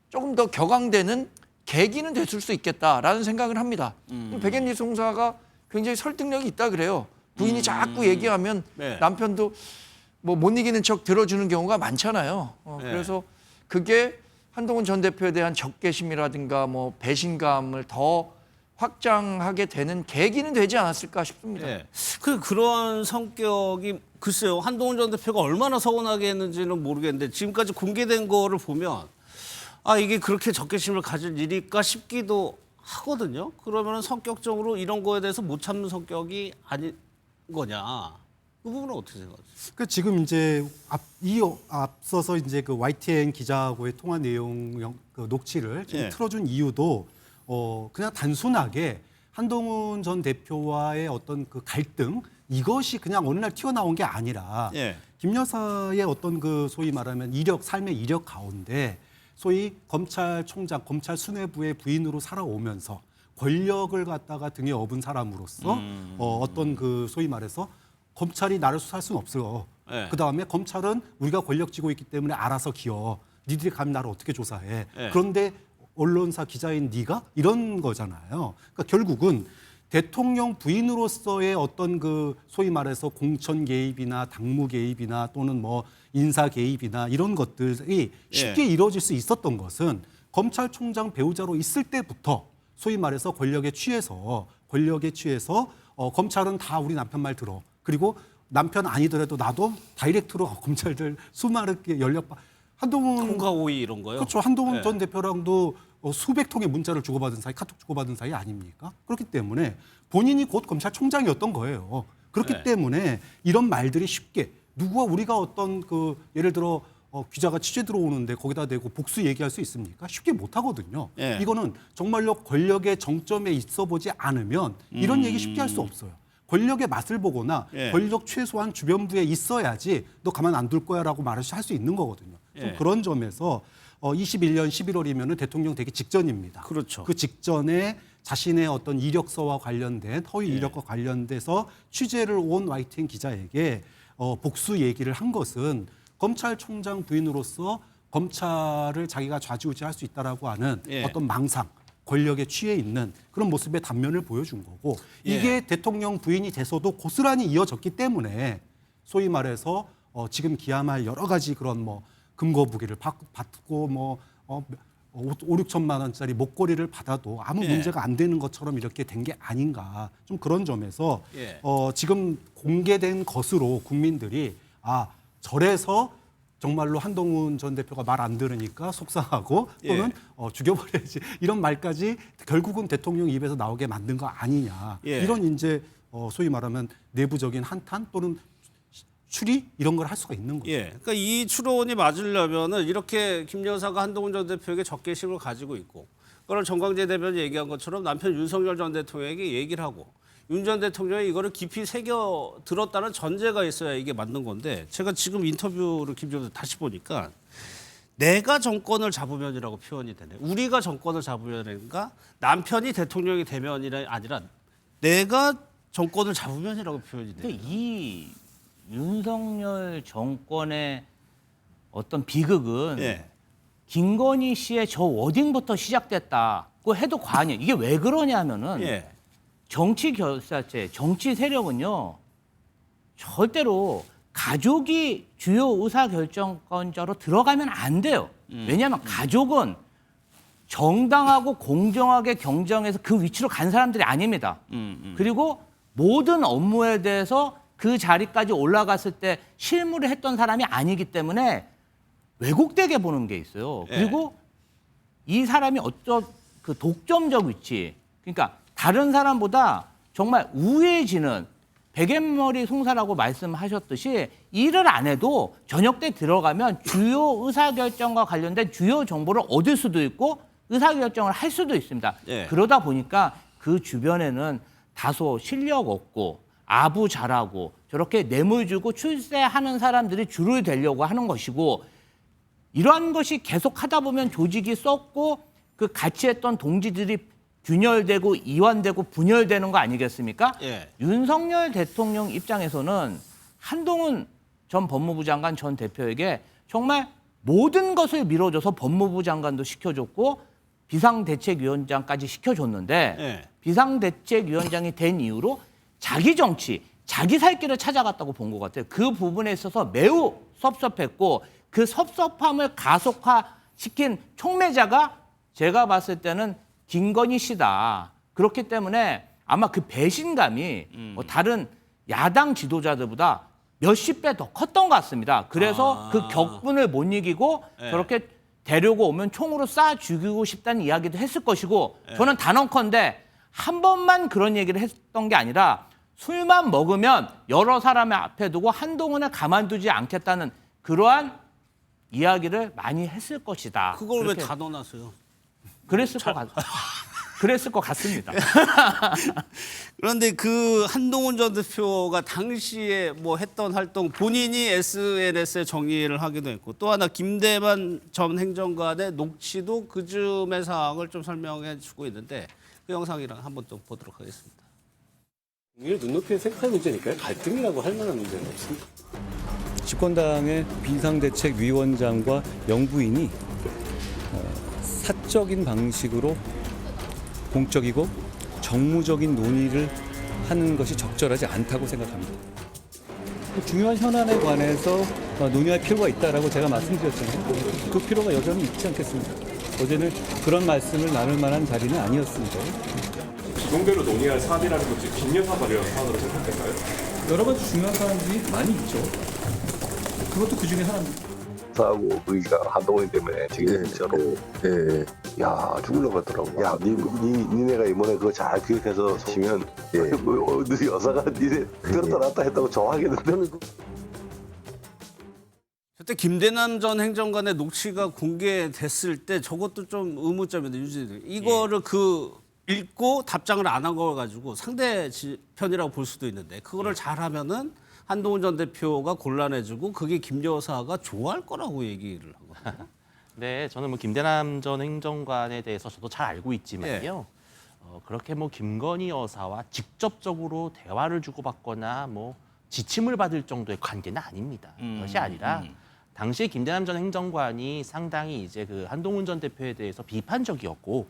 조금 더 격앙되는 계기는 됐을 수 있겠다라는 생각을 합니다. 백엔리 송사가 굉장히 설득력이 있다 그래요. 부인이 자꾸 얘기하면 남편도 뭐 못 이기는 척 들어주는 경우가 많잖아요. 그래서 그게 한동훈 전 대표에 대한 적개심이라든가 뭐 배신감을 더 확장하게 되는 계기는 되지 않았을까 싶습니다.
그런 성격이 글쎄요. 한동훈 전 대표가 얼마나 서운하게 했는지는 모르겠는데 지금까지 공개된 거를 보면 이게 그렇게 적개심을 가질 일일까 싶기도 하거든요. 그러면 성격적으로 이런 거에 대해서 못 참는 성격이 아닌 거냐. 그 부분은 어떻게 생각하세요?
그 지금 이제 앞서서 이제 그 YTN 기자하고의 통화 내용 그 녹취를 지금 틀어준 이유도 그냥 단순하게 한동훈 전 대표와의 어떤 그 갈등 이것이 그냥 어느 날 튀어나온 게 아니라 김 여사의 어떤 그 소위 말하면 삶의 이력 가운데 소위 검찰총장, 검찰 수뇌부의 부인으로 살아오면서 권력을 갖다가 등에 업은 사람으로서 어떤 그 소위 말해서 검찰이 나를 수사할 수는 없어요. 그다음에 검찰은 우리가 권력 쥐고 있기 때문에 알아서 기어. 니들이 감히 나를 어떻게 조사해. 그런데 언론사 기자인 네가 이런 거잖아요. 그러니까 결국은 대통령 부인으로서의 어떤 그 소위 말해서 공천 개입이나 당무 개입이나 또는 뭐 인사 개입이나 이런 것들이 쉽게 이루어질 수 있었던 것은 검찰총장 배우자로 있을 때부터 소위 말해서 권력에 취해서 검찰은 다 우리 남편 말 들어. 그리고 남편 아니더라도 나도 다이렉트로 검찰들 수많게 한동훈
통과 오이 이런 거요?
그렇죠. 한동훈 전 대표랑도 수백 통의 문자를 주고받은 사이, 카톡 주고받은 사이 아닙니까? 그렇기 때문에 본인이 곧 검찰총장이었던 거예요. 그렇기 때문에 이런 말들이 쉽게 우리가 어떤 그 예를 들어 기자가 취재 들어오는데 거기다 대고 복수 얘기할 수 있습니까? 쉽게 못 하거든요. 이거는 정말로 권력의 정점에 있어 보지 않으면 이런 얘기 쉽게 할 수 없어요. 권력의 맛을 보거나 권력 최소한 주변부에 있어야지 너 가만 안 둘 거야라고 말을 할 수 있는 거거든요. 좀 그런 점에서 21년 11월이면은 대통령 되기 직전입니다.
그렇죠.
그 직전에 자신의 어떤 이력서와 관련된 허위 이력과 관련돼서 취재를 온 YTN 기자에게 복수 얘기를 한 것은 검찰총장 부인으로서 검찰을 자기가 좌지우지할 수 있다라고 하는 어떤 망상, 권력에 취해 있는 그런 모습의 단면을 보여준 거고 이게 대통령 부인이 돼서도 고스란히 이어졌기 때문에 소위 말해서 지금 기함할 여러 가지 그런 뭐 금거부기를 받고 뭐 5, 6천만 원짜리 목걸이를 받아도 아무 문제가 안 되는 것처럼 이렇게 된 게 아닌가. 좀 그런 점에서 지금 공개된 것으로 국민들이 저래서 정말로 한동훈 전 대표가 말 안 들으니까 속상하고 또는 죽여버려야지 이런 말까지 결국은 대통령 입에서 나오게 만든 거 아니냐. 이런 이제 소위 말하면 내부적인 한탄 또는 추리 이런 걸 할 수가 있는 거죠.
그러니까 이 추론이 맞으려면은 이렇게 김 여사가 한동훈 전 대표에게 적개심을 가지고 있고, 그걸 정광재 대변인이 얘기한 것처럼 남편 윤석열 전 대통령에게 얘기를 하고, 윤 전 대통령이 이거를 깊이 새겨 들었다는 전제가 있어야 이게 맞는 건데, 제가 지금 인터뷰를 김 전 대표 다시 보니까 내가 정권을 잡으면이라고 표현이 되네. 우리가 정권을 잡으면인가 남편이 대통령이 되면이 아니라 내가 정권을 잡으면이라고 표현이 돼요.
이 윤석열 정권의 어떤 비극은
예.
김건희 씨의 저 워딩부터 시작됐다고 해도 과언이에요. 이게 왜 그러냐면은
예.
정치 결사체, 정치 세력은요 절대로 가족이 주요 의사결정권자로 들어가면 안 돼요. 왜냐하면 가족은 정당하고 공정하게 경쟁해서 그 위치로 간 사람들이 아닙니다. 그리고 모든 업무에 대해서 그 자리까지 올라갔을 때 실무를 했던 사람이 아니기 때문에 왜곡되게 보는 게 있어요. 그리고 이 사람이 어떤 그 독점적 위치, 그러니까 다른 사람보다 정말 우회지는 베갯머리 송사라고 말씀하셨듯이 일을 안 해도 저녁 때 들어가면 주요 의사결정과 관련된 주요 정보를 얻을 수도 있고 의사결정을 할 수도 있습니다.
예.
그러다 보니까 그 주변에는 다소 실력 없고 아부 잘하고 저렇게 뇌물 주고 출세하는 사람들이 줄을 대려고 하는 것이고 이러한 것이 계속 하다 보면 조직이 썩고 그 같이 했던 동지들이 균열되고 이완되고 분열되는 거 아니겠습니까?
예.
윤석열 대통령 입장에서는 한동훈 전 법무부 장관 전 대표에게 정말 모든 것을 밀어줘서 법무부 장관도 시켜줬고 비상대책위원장까지 시켜줬는데
예.
비상대책위원장이 된 이후로 자기 정치, 자기 살 길을 찾아갔다고 본 것 같아요. 그 부분에 있어서 매우 섭섭했고 그 섭섭함을 가속화시킨 촉매자가 제가 봤을 때는 김건희 씨다. 그렇기 때문에 아마 그 배신감이 뭐 다른 야당 지도자들보다 몇십 배 더 컸던 것 같습니다. 그래서 그 격분을 못 이기고
네.
저렇게 데리고 오면 총으로 쏴 죽이고 싶다는 이야기도 했을 것이고 저는 단언컨대 한 번만 그런 얘기를 했던 게 아니라 술만 먹으면 여러 사람의 앞에 두고 한동훈을 가만두지 않겠다는 그러한 이야기를 많이 했을 것이다.
그걸 왜
그렇게
다 넣어놨어요?
그랬을 것 같습니다.
그런데 그 한동훈 전 대표가 당시에 뭐 했던 활동 본인이 SNS에 정의를 하기도 했고 또 하나 김대만 전 행정관의 녹취도 그 즈음의 사항을 좀 설명해 주고 있는데 그 영상이랑 한번 또 보도록 하겠습니다.
국민을 눈높이에 생각할 문제니까요. 갈등이라고 할 만한 문제는 없습니다.
집권당의 비상대책위원장과 영부인이 사적인 방식으로 공적이고 정무적인 논의를 하는 것이 적절하지 않다고 생각합니다. 중요한 현안에 관해서 논의할 필요가 있다라고 제가 말씀드렸잖아요. 그 필요가 여전히 있지 않겠습니까? 어제는 그런 말씀을 나눌 만한 자리는 아니었습니다.
기동대로 논의할 사안이라는 것이 김여사 관련 사안으로 생각될까요?
여러 가지 중요한 사안들이 많이 있죠. 그것도 그 중에 하나입니다.
하고 거기가 한동훈 때문에 지금 진짜로 야 죽으려고 하더라고. 야 니네가 이번에 그거 잘 기억해서 치면 너 여사가 니네 들었다 놨다 했다고 좋아하겠는데.
그때 김대남 전 행정관의 녹취가 공개됐을 때 저것도 좀 의문점인데 유진이 이거를 그 읽고 답장을 안 한 거 가지고 상대 편이라고 볼 수도 있는데 그거를 잘하면은 한동훈 전 대표가 곤란해지고 그게 김 여사가 좋아할 거라고 얘기를 하거든요.
네, 저는 뭐 김대남 전 행정관에 대해서 저도 잘 알고 있지만요. 그렇게 뭐 김건희 여사와 직접적으로 대화를 주고받거나 뭐 지침을 받을 정도의 관계는 아닙니다. 그것이 아니라 당시에 김대남 전 행정관이 상당히 이제 그 한동훈 전 대표에 대해서 비판적이었고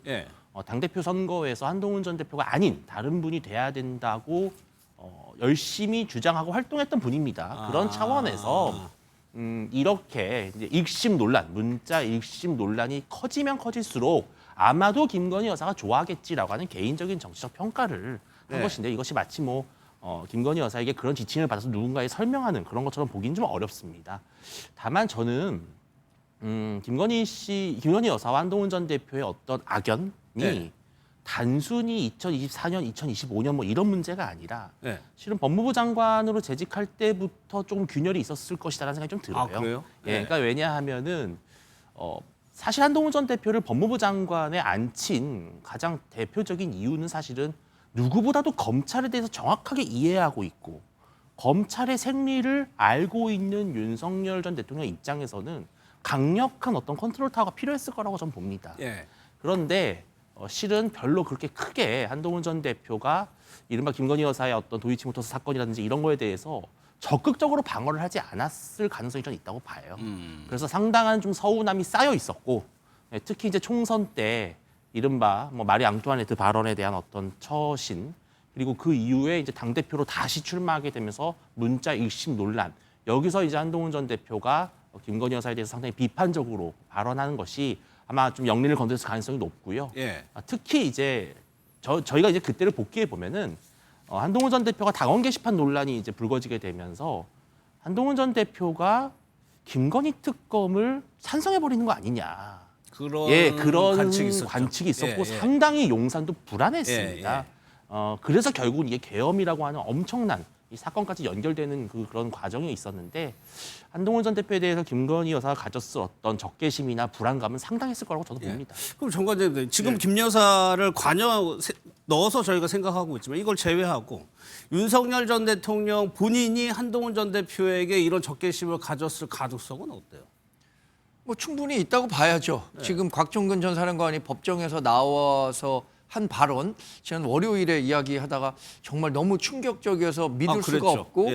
당대표 선거에서 한동훈 전 대표가 아닌 다른 분이 돼야 된다고 열심히 주장하고 활동했던 분입니다. 그런 차원에서 이렇게 이제 읽심 논란, 문자 읽심 논란이 커지면 커질수록 아마도 김건희 여사가 좋아하겠지라고 하는 개인적인 정치적 평가를 한 것인데 이것이 마치 뭐 김건희 여사에게 그런 지침을 받아서 누군가에 설명하는 그런 것처럼 보기는 좀 어렵습니다. 다만 저는 김건희 여사와 한동훈 전 대표의 어떤 악연이 단순히 2024년, 2025년 뭐 이런 문제가 아니라 실은 법무부 장관으로 재직할 때부터 좀 균열이 있었을 것이다라는 생각이 좀 들어요.
아, 그래요?
그러니까 왜냐하면은 사실 한동훈 전 대표를 법무부 장관에 앉힌 가장 대표적인 이유는 사실은 누구보다도 검찰에 대해서 정확하게 이해하고 있고 검찰의 생리를 알고 있는 윤석열 전 대통령 입장에서는 강력한 어떤 컨트롤 타워가 필요했을 거라고 저는 봅니다. 그런데 실은 별로 그렇게 크게 한동훈 전 대표가 이른바 김건희 여사의 어떤 도이치모터스 사건이라든지 이런 거에 대해서 적극적으로 방어를 하지 않았을 가능성이 좀 있다고 봐요. 그래서 상당한 좀 서운함이 쌓여 있었고, 특히 이제 총선 때 이른바 뭐 마리 앙투아네트 발언에 대한 어떤 처신, 그리고 그 이후에 이제 당 대표로 다시 출마하게 되면서 문자 일심 논란, 여기서 이제 한동훈 전 대표가 김건희 여사에 대해서 상당히 비판적으로 발언하는 것이 아마 좀 영린을 건드렸을 가능성이 높고요.
예.
특히 이제 저희가 이제 그때를 복귀해 보면은 한동훈 전 대표가 당원 게시판 논란이 이제 불거지게 되면서 한동훈 전 대표가 김건희 특검을 찬성해 버리는 거 아니냐. 그런 관측이 있었고 상당히 용산도 불안했습니다. 그래서 결국은 이게 계엄이라고 하는 엄청난 이 사건까지 연결되는 그런 과정이 있었는데 한동훈 전 대표에 대해서 김건희 여사가 가졌을 어떤 적개심이나 불안감은 상당했을 거라고 저도 봅니다.
그럼 정 과장님, 지금 김 여사를 넣어서 저희가 생각하고 있지만 이걸 제외하고 윤석열 전 대통령 본인이 한동훈 전 대표에게 이런 적개심을 가졌을 가능성은 어때요?
뭐 충분히 있다고 봐야죠. 지금 곽종근 전 사령관이 법정에서 나와서 한 발언, 지난 월요일에 이야기하다가 정말 너무 충격적이어서 믿을 수가 없고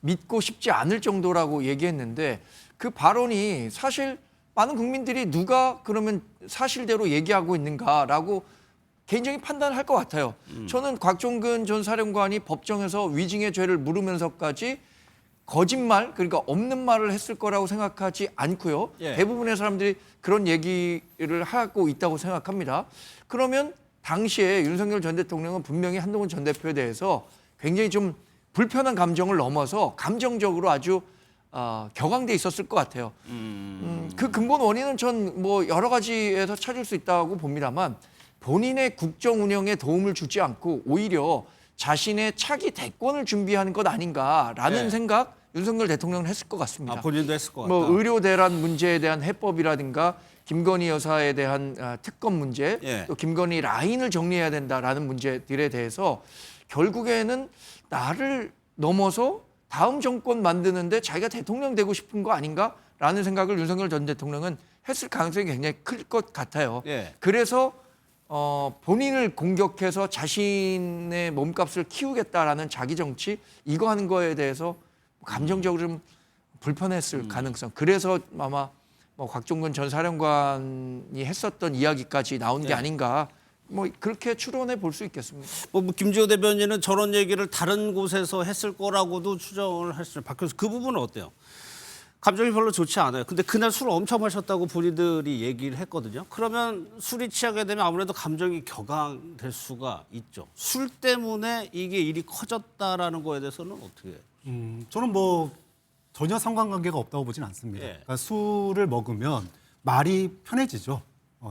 믿고 싶지 않을 정도라고 얘기했는데 그 발언이 사실 많은 국민들이 누가 그러면 사실대로 얘기하고 있는가라고 개인적인 판단을 할 것 같아요. 저는 곽종근 전 사령관이 법정에서 위증의 죄를 물으면서까지 거짓말, 그러니까 없는 말을 했을 거라고 생각하지 않고요. 대부분의 사람들이 그런 얘기를 하고 있다고 생각합니다. 그러면 당시에 윤석열 전 대통령은 분명히 한동훈 전 대표에 대해서 굉장히 좀 불편한 감정을 넘어서 감정적으로 아주 격앙돼 있었을 것 같아요. 그 근본 원인은 전 뭐 여러 가지에서 찾을 수 있다고 봅니다만 본인의 국정 운영에 도움을 주지 않고 오히려 자신의 차기 대권을 준비하는 것 아닌가라는 생각 윤석열 대통령은 했을 것 같습니다.
본인도 했을 것 같다.
뭐 의료 대란 문제에 대한 해법이라든가 김건희 여사에 대한 특검 문제, 또 김건희 라인을 정리해야 된다라는 문제들에 대해서 결국에는 나를 넘어서 다음 정권 만드는데 자기가 대통령 되고 싶은 거 아닌가라는 생각을 윤석열 전 대통령은 했을 가능성이 굉장히 클 것 같아요. 그래서 본인을 공격해서 자신의 몸값을 키우겠다라는 자기 정치 이거 하는 거에 대해서 감정적으로 좀 불편했을 가능성. 그래서 아마 뭐 곽종근 전 사령관이 했었던 이야기까지 나온 게 아닌가. 뭐 그렇게 추론해 볼 수 있겠습니다.
뭐 김지호 대변인은 저런 얘기를 다른 곳에서 했을 거라고도 추정을 했어요. 박 교수 그 부분은 어때요? 감정이 별로 좋지 않아요. 근데 그날 술을 엄청 마셨다고 본인들이 얘기를 했거든요. 그러면 술이 취하게 되면 아무래도 감정이 격앙될 수가 있죠. 술 때문에 이게 일이 커졌다라는 거에 대해서는 어떻게 해요?
저는 뭐 전혀 상관관계가 없다고 보진 않습니다. 그러니까 술을 먹으면 말이 편해지죠.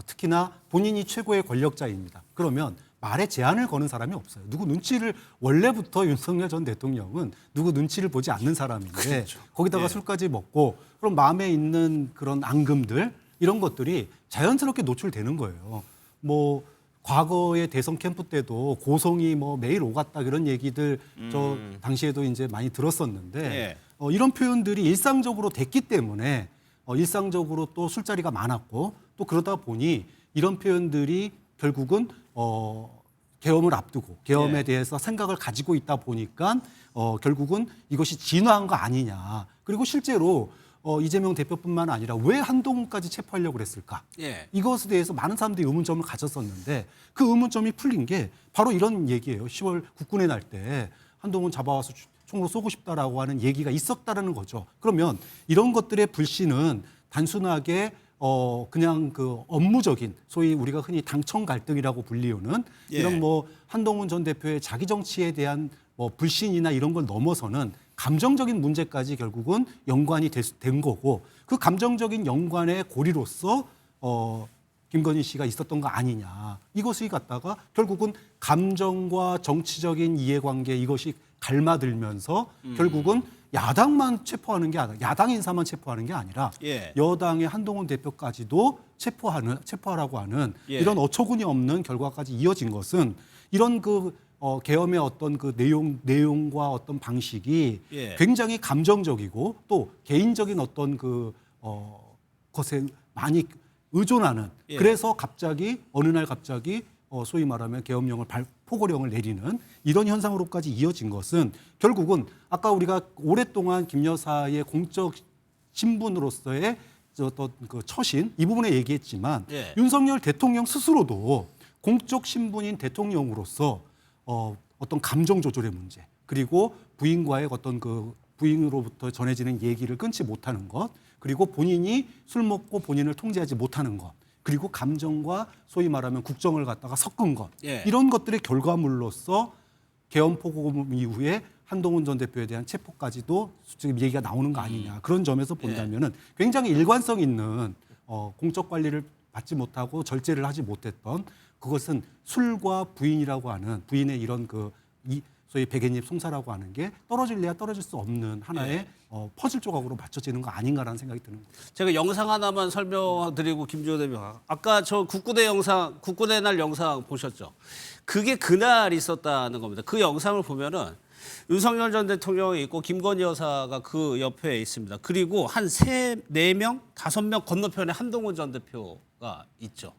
특히나 본인이 최고의 권력자입니다. 그러면 말에 제한을 거는 사람이 없어요. 누구 눈치를 원래부터 윤석열 전 대통령은 누구 눈치를 보지 않는 사람인데 거기다가 술까지 먹고 그럼 마음에 있는 그런 앙금들 이런 것들이 자연스럽게 노출되는 거예요. 뭐 과거의 대선 캠프 때도 고성이 뭐 매일 오갔다 이런 얘기들 저 당시에도 이제 많이 들었었는데 이런 표현들이 일상적으로 됐기 때문에 일상적으로 또 술자리가 많았고 또 그러다 보니 이런 표현들이 결국은 계엄을 앞두고 계엄에 대해서 생각을 가지고 있다 보니까 결국은 이것이 진화한 거 아니냐. 그리고 실제로 이재명 대표뿐만 아니라 왜 한동훈까지 체포하려고 그랬을까? 이것에 대해서 많은 사람들이 의문점을 가졌었는데 그 의문점이 풀린 게 바로 이런 얘기예요. 10월 국군의 날 때 한동훈 잡아와서 총으로 쏘고 싶다라고 하는 얘기가 있었다라는 거죠. 그러면 이런 것들의 불씨는 단순하게 그냥 그 업무적인 소위 우리가 흔히 당청 갈등이라고 불리우는 이런 뭐 한동훈 전 대표의 자기 정치에 대한 뭐 불신이나 이런 걸 넘어서는 감정적인 문제까지 결국은 연관이 된 거고 그 감정적인 연관의 고리로서 김건희 씨가 있었던 거 아니냐. 이것이 갖다가 결국은 감정과 정치적인 이해관계 이것이 갈마들면서 결국은 야당만 체포하는 게 아니라 야당 인사만 체포하는 게 아니라 여당의 한동훈 대표까지도 체포하라고 하는 이런 어처구니 없는 결과까지 이어진 것은 이런 그 계엄의 어떤 그 내용과 어떤 방식이 굉장히 감정적이고 또 개인적인 어떤 그 것에 많이 의존하는 그래서 갑자기 어느 날 갑자기 소위 말하면 계엄령을 포고령을 내리는 이런 현상으로까지 이어진 것은 결국은 아까 우리가 오랫동안 김 여사의 공적 신분으로서의 어떤 그 처신 이 부분에 얘기했지만
예.
윤석열 대통령 스스로도 공적 신분인 대통령으로서 어떤 감정 조절의 문제 그리고 부인과의 어떤 그 부인으로부터 전해지는 얘기를 끊지 못하는 것 그리고 본인이 술 먹고 본인을 통제하지 못하는 것 그리고 감정과 소위 말하면 국정을 갖다가 섞은 것
예.
이런 것들의 결과물로서 계엄 포고문 이후에 한동훈 전 대표에 대한 체포까지도 지금 얘기가 나오는 거 아니냐 그런 점에서 본다면은 굉장히 일관성 있는 공적 관리를 받지 못하고 절제를 하지 못했던 그것은 술과 부인이라고 하는 부인의 이런 소위 백엔잎 송사라고 하는 게 떨어질래야 떨어질 수 없는 하나의 퍼즐 조각으로 맞춰지는 거 아닌가라는 생각이 드는 거예요.
제가 영상 하나만 설명드리고 김주호 대표 아까 저 국군의 날 영상 보셨죠? 그게 그날 있었다는 겁니다. 그 영상을 보면은 윤석열 전 대통령이 있고 김건희 여사가 그 옆에 있습니다. 그리고 한 4명, 5명 건너편에 한동훈 전 대표가 있죠.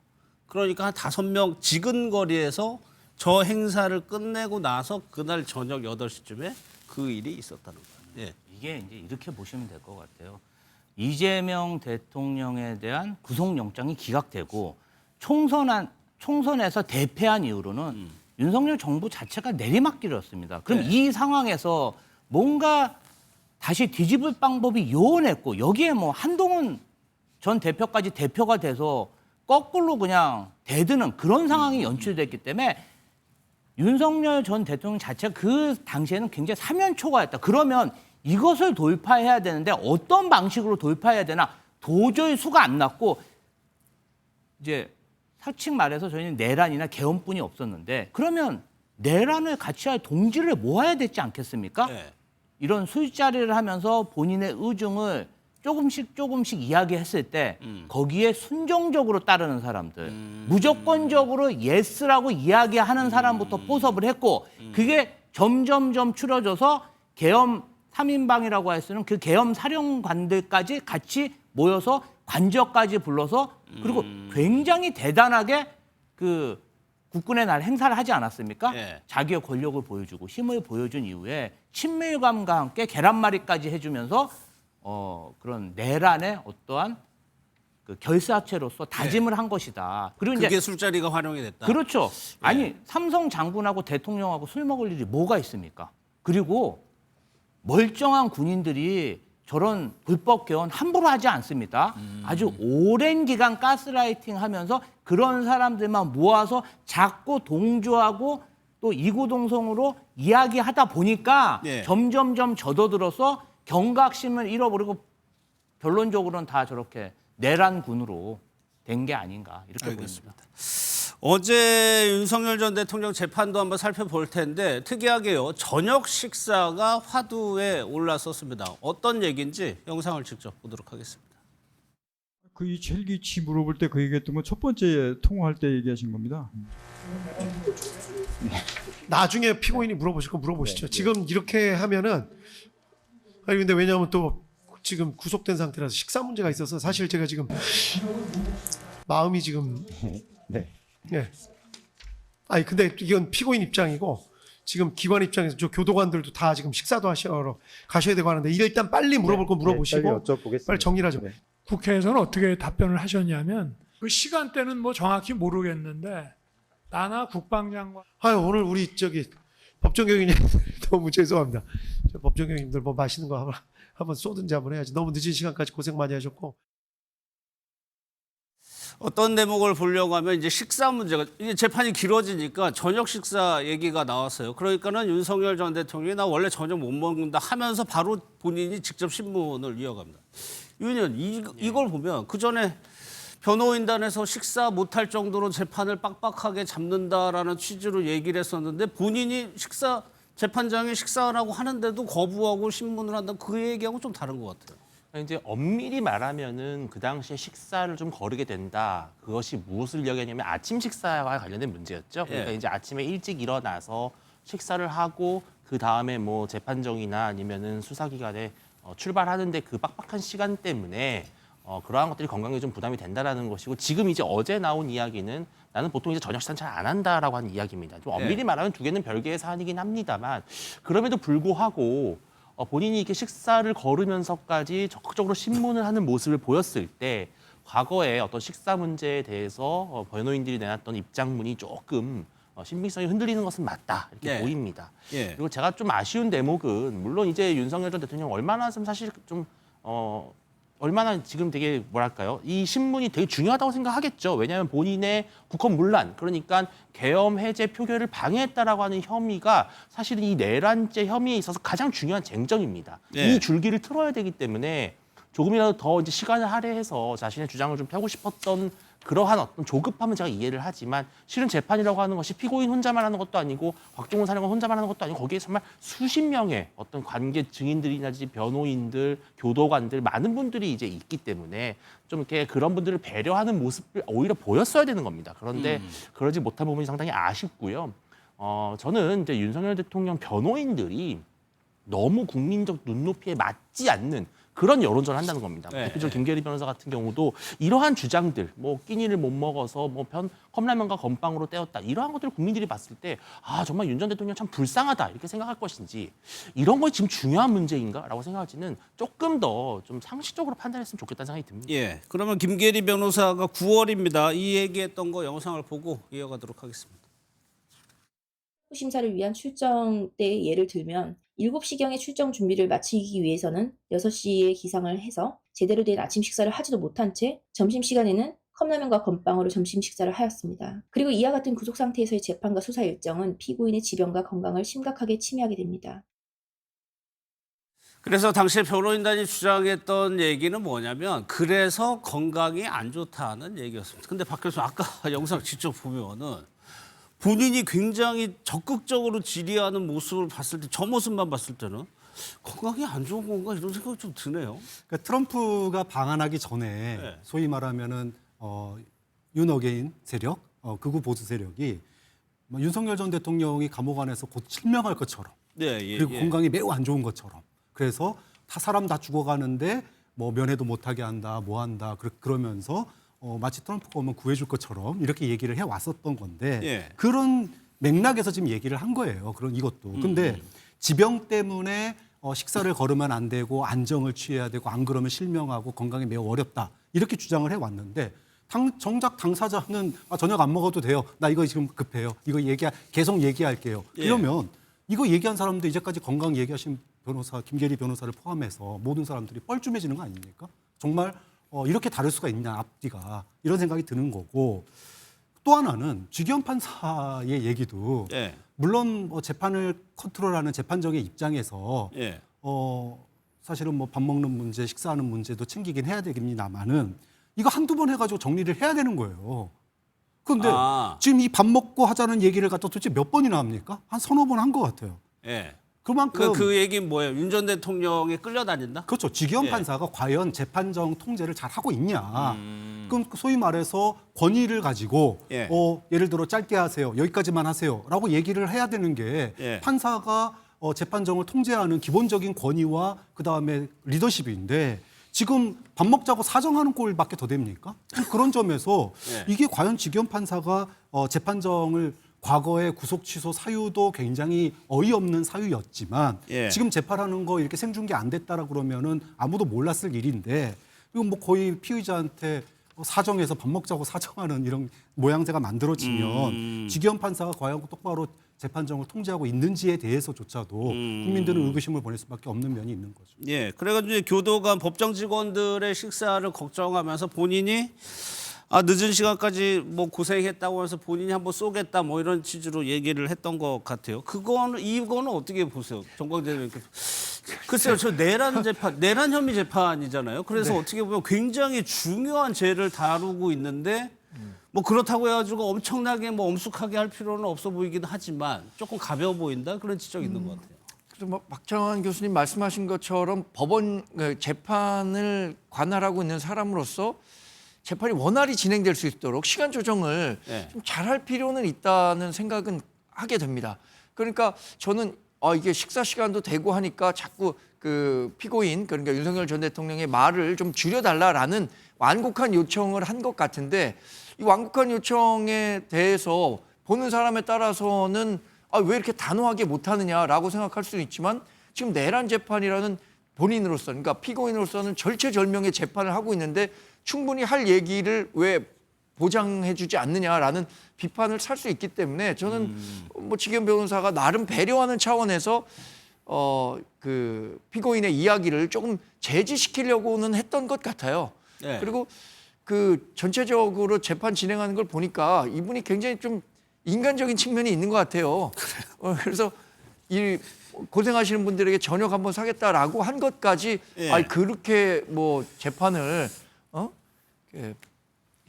그러니까 한 5명 지근거리에서 저 행사를 끝내고 나서 그날 저녁 8시쯤에 그 일이 있었다는 거예요. 예.
이게 이제 이렇게 보시면 될 것 같아요. 이재명 대통령에 대한 구속영장이 기각되고 총선에서 대패한 이후로는 윤석열 정부 자체가 내리막길이었습니다. 그럼
네.
이 상황에서 뭔가 다시 뒤집을 방법이 요원했고 여기에 뭐 한동훈 전 대표까지 대표가 돼서 거꾸로 그냥 대드는 그런 상황이 연출됐기 때문에 윤석열 전 대통령 자체가 그 당시에는 굉장히 사면초가였다. 그러면 이것을 돌파해야 되는데 어떤 방식으로 돌파해야 되나 도저히 수가 안 났고 이제 솔직히 말해서 저희는 내란이나 계엄뿐이 없었는데 그러면 내란을 같이 할 동지를 모아야 되지 않겠습니까?
네.
이런 술자리를 하면서 본인의 의중을 조금씩 이야기했을 때 거기에 순종적으로 따르는 사람들 무조건적으로 예스라고 이야기하는 사람부터 포섭을 했고 그게 점점점 추려져서 계엄 3인방이라고 할 수는 그 계엄 사령관들까지 같이 모여서 관저까지 불러서 그리고 굉장히 대단하게 그 국군의 날 행사를 하지 않았습니까?
예.
자기의 권력을 보여주고 힘을 보여준 이후에 친밀감과 함께 계란말이까지 해주면서 그런 내란의 어떠한 그 결사체로서 다짐을 한 것이다. 그리고
그게
이제
술자리가 활용이 됐다.
그렇죠.
예.
아니 삼성 장군하고 대통령하고 술 먹을 일이 뭐가 있습니까? 그리고 멀쩡한 군인들이 저런 불법 개헌 함부로 하지 않습니다. 아주 오랜 기간 가스라이팅 하면서 그런 사람들만 모아서 자꾸 동조하고 또 이구동성으로 이야기하다 보니까
네.
점점점 젖어들어서 경각심을 잃어버리고 결론적으로는 다 저렇게 내란군으로 된 게 아닌가 이렇게
알겠습니다.
보입니다.
어제 윤석열 전 대통령 재판도 한번 살펴볼 텐데 특이하게요. 저녁 식사가 화두에 올랐었습니다. 어떤 얘기인지 영상을 직접 보도록 하겠습니다.
그 이 첼기치 물어볼 때 그 얘기했던 건 첫 번째 통화할 때 얘기하신 겁니다.
나중에 피고인이 물어보실 거 물어보시죠. 지금 이렇게 하면은 아니 근데 왜냐하면 또 지금 구속된 상태라서 식사 문제가 있어서 사실 제가 지금 마음이 지금 네. 아니 근데 이건 피고인 입장이고 지금 기관 입장에서 저 교도관들도 다 지금 식사도 하시러 가셔야 되고 하는데 일단 빨리 물어볼 거 물어보시고 빨리 정리를 하죠.
국회에서는 어떻게 답변을 하셨냐면 그 시간대는 뭐 정확히 모르겠는데 나나 국방장관
아유 오늘 우리 저기 법정경위님 너무 죄송합니다. 저 법정경위님들 뭐 맛있는 거 한번 쏘든지 한번 해야지. 너무 늦은 시간까지 고생 많이 하셨고.
어떤 대목을 보려고 하면 이제 식사 문제가 이게 재판이 길어지니까 저녁 식사 얘기가 나왔어요. 그러니까는 윤석열 전 대통령이 나 원래 저녁 못 먹는다 하면서 바로 본인이 직접 신문을 이어갑니다. 윤 의원 이걸 보면 그 전에 변호인단에서 식사 못할 정도로 재판을 빡빡하게 잡는다라는 취지로 얘기를 했었는데 본인이 재판장이 식사하라고 하는데도 거부하고 신문을 한다 그 얘기하고 좀 다른 것 같아요.
이제 엄밀히 말하면은 그 당시에 식사를 좀 거르게 된다. 그것이 무엇을 이야기하냐면 아침 식사와 관련된 문제였죠. 그러니까
예.
이제 아침에 일찍 일어나서 식사를 하고 그 다음에 뭐 재판정이나 아니면은 수사기관에 출발하는데 그 빡빡한 시간 때문에 그러한 것들이 건강에 좀 부담이 된다라는 것이고 지금 이제 어제 나온 이야기는 나는 보통 이제 저녁 식사는 잘 안 한다라고 하는 이야기입니다. 좀 엄밀히 말하면 두 개는 별개의 사안이긴 합니다만 그럼에도 불구하고 본인이 이렇게 식사를 거르면서까지 적극적으로 신문을 하는 모습을 보였을 때 과거에 어떤 식사 문제에 대해서 변호인들이 내놨던 입장문이 조금 신빙성이 흔들리는 것은 맞다 이렇게 보입니다. 그리고 제가 좀 아쉬운 대목은 물론 이제 윤석열 전 대통령 얼마나 좀 사실 좀 얼마나 지금 되게 뭐랄까요? 이 신문이 되게 중요하다고 생각하겠죠. 왜냐하면 본인의 국헌 문란, 그러니까 계엄 해제 표결을 방해했다라고 하는 혐의가 사실은 이 내란죄 혐의에 있어서 가장 중요한 쟁점입니다. 이 줄기를 틀어야 되기 때문에 조금이라도 더 이제 시간을 할애해서 자신의 주장을 좀 펴고 싶었던 그러한 어떤 조급함은 제가 이해를 하지만 실은 재판이라고 하는 것이 피고인 혼자만 하는 것도 아니고 박종훈 사령관 혼자만 하는 것도 아니고 거기에 정말 수십 명의 어떤 관계 증인들이나지 변호인들, 교도관들 많은 분들이 이제 있기 때문에 좀 이렇게 그런 분들을 배려하는 모습을 오히려 보였어야 되는 겁니다. 그런데 그러지 못한 부분이 상당히 아쉽고요. 저는 이제 윤석열 대통령 변호인들이 너무 국민적 눈높이에 맞지 않는 그런 여론전을 한다는 겁니다. 대표적으로 김계리 변호사 같은 경우도 이러한 주장들, 뭐 끼니를 못 먹어서 뭐 컵라면과 건빵으로 때웠다 이러한 것들을 국민들이 봤을 때 정말 윤 전 대통령 참 불쌍하다 이렇게 생각할 것인지 이런 것이 지금 중요한 문제인가라고 생각할지는 조금 더 좀 상식적으로 판단했으면 좋겠다는 생각이 듭니다.
그러면 김계리 변호사가 9월입니다. 이 얘기했던 거 영상을 보고 이어가도록 하겠습니다.
심사를 위한 출정 때 예를 들면 7시경에 출정 준비를 마치기 위해서는 6시에 기상을 해서 제대로 된 아침 식사를 하지도 못한 채 점심시간에는 컵라면과 건빵으로 점심 식사를 하였습니다. 그리고 이와 같은 구속 상태에서의 재판과 수사 일정은 피고인의 지병과 건강을 심각하게 침해하게 됩니다.
그래서 당시에 변호인단이 주장했던 얘기는 뭐냐면 그래서 건강이 안 좋다는 얘기였습니다. 근데 박 교수 아까 영상 직접 보면은 본인이 굉장히 적극적으로 질의하는 모습을 봤을 때 저 모습만 봤을 때는 건강이 안 좋은 건가 이런 생각이 좀 드네요.
그러니까 트럼프가 방한하기 전에 소위 말하면은 윤어게인 세력, 극우 보수 세력이 윤석열 전 대통령이 감옥 안에서 곧 실명할 것처럼 그리고 건강이 매우 안 좋은 것처럼 그래서 사람 다 죽어가는데 뭐 면회도 못하게 한다, 뭐 한다 그러면서 마치 트럼프가 오면 구해줄 것처럼 이렇게 얘기를 해왔었던 건데 그런 맥락에서 지금 얘기를 한 거예요. 그런 이것도. 근데 지병 때문에 식사를 거르면 안 되고 안정을 취해야 되고 안 그러면 실명하고 건강이 매우 어렵다. 이렇게 주장을 해왔는데 정작 당사자는 저녁 안 먹어도 돼요. 나 이거 지금 급해요. 이거 계속 얘기할게요. 이러면 이거 얘기한 사람도 이제까지 건강 얘기하신 변호사, 김계리 변호사를 포함해서 모든 사람들이 뻘쭘해지는 거 아닙니까? 정말 이렇게 다를 수가 있냐 앞뒤가 이런 생각이 드는 거고 또 하나는 주기현 판사의 얘기도 물론 재판을 컨트롤하는 재판정의 입장에서 사실은 뭐 밥 먹는 문제, 식사하는 문제도 챙기긴 해야 되겠습니다만은 이거 한두 번 해가지고 정리를 해야 되는 거예요. 그런데 지금 이 밥 먹고 하자는 얘기를 갖다 도대체 몇 번이나 합니까? 한 서너 번 한 것 같아요. 그만큼
그 얘기는 뭐예요? 윤 전 대통령이 끌려다닌다?
그렇죠. 지기현 판사가 과연 재판정 통제를 잘 하고 있냐? 그럼 소위 말해서 권위를 가지고 예를 들어 짧게 하세요, 여기까지만 하세요라고 얘기를 해야 되는 게 판사가 재판정을 통제하는 기본적인 권위와 그 다음에 리더십인데 지금 밥 먹자고 사정하는 꼴밖에 더 됩니까? 그런 점에서 이게 과연 지기현 판사가 재판정을 과거의 구속 취소 사유도 굉장히 어이없는 사유였지만 지금 재판하는 거 이렇게 생중계 안 됐다라 그러면은 아무도 몰랐을 일인데 이건 뭐 거의 피의자한테 사정해서 밥 먹자고 사정하는 이런 모양새가 만들어지면 지기현 판사가 과연 똑바로 재판정을 통제하고 있는지에 대해서조차도 국민들은 의구심을 보낼 수밖에 없는 면이 있는 거죠.
그래가지고 교도관 법정 직원들의 식사를 걱정하면서 본인이 늦은 시간까지 뭐 고생했다고 해서 본인이 한번 쏘겠다 뭐 이런 취지로 얘기를 했던 것 같아요. 이거는 어떻게 보세요, 정광재? 글쎄요, 저 내란 혐의 재판이잖아요. 그래서 어떻게 보면 굉장히 중요한 죄를 다루고 있는데 뭐 그렇다고 해가지고 엄청나게 뭐 엄숙하게 할 필요는 없어 보이긴 하지만 조금 가벼워 보인다 그런 지적이 있는 것 같아요.
그래서 뭐 박정환 교수님 말씀하신 것처럼 법원 재판을 관할하고 있는 사람으로서 재판이 원활히 진행될 수 있도록 시간 조정을 좀 잘할 필요는 있다는 생각은 하게 됩니다. 그러니까 저는 이게 식사 시간도 되고 하니까 자꾸 그 피고인 그러니까 윤석열 전 대통령의 말을 좀 줄여달라라는 완곡한 요청을 한 것 같은데 이 완곡한 요청에 대해서 보는 사람에 따라서는 왜 이렇게 단호하게 못하느냐라고 생각할 수는 있지만 지금 내란 재판이라는 본인으로서, 그러니까 피고인으로서는 절체절명의 재판을 하고 있는데 충분히 할 얘기를 왜 보장해주지 않느냐라는 비판을 살 수 있기 때문에 저는 뭐 지기현 변호사가 나름 배려하는 차원에서 그 피고인의 이야기를 조금 제지시키려고는 했던 것 같아요.
네.
그리고 그 전체적으로 재판 진행하는 걸 보니까 이분이 굉장히 좀 인간적인 측면이 있는 것 같아요. 그래서 이 고생하시는 분들에게 저녁 한번 사겠다라고 한 것까지 그렇게 뭐 재판을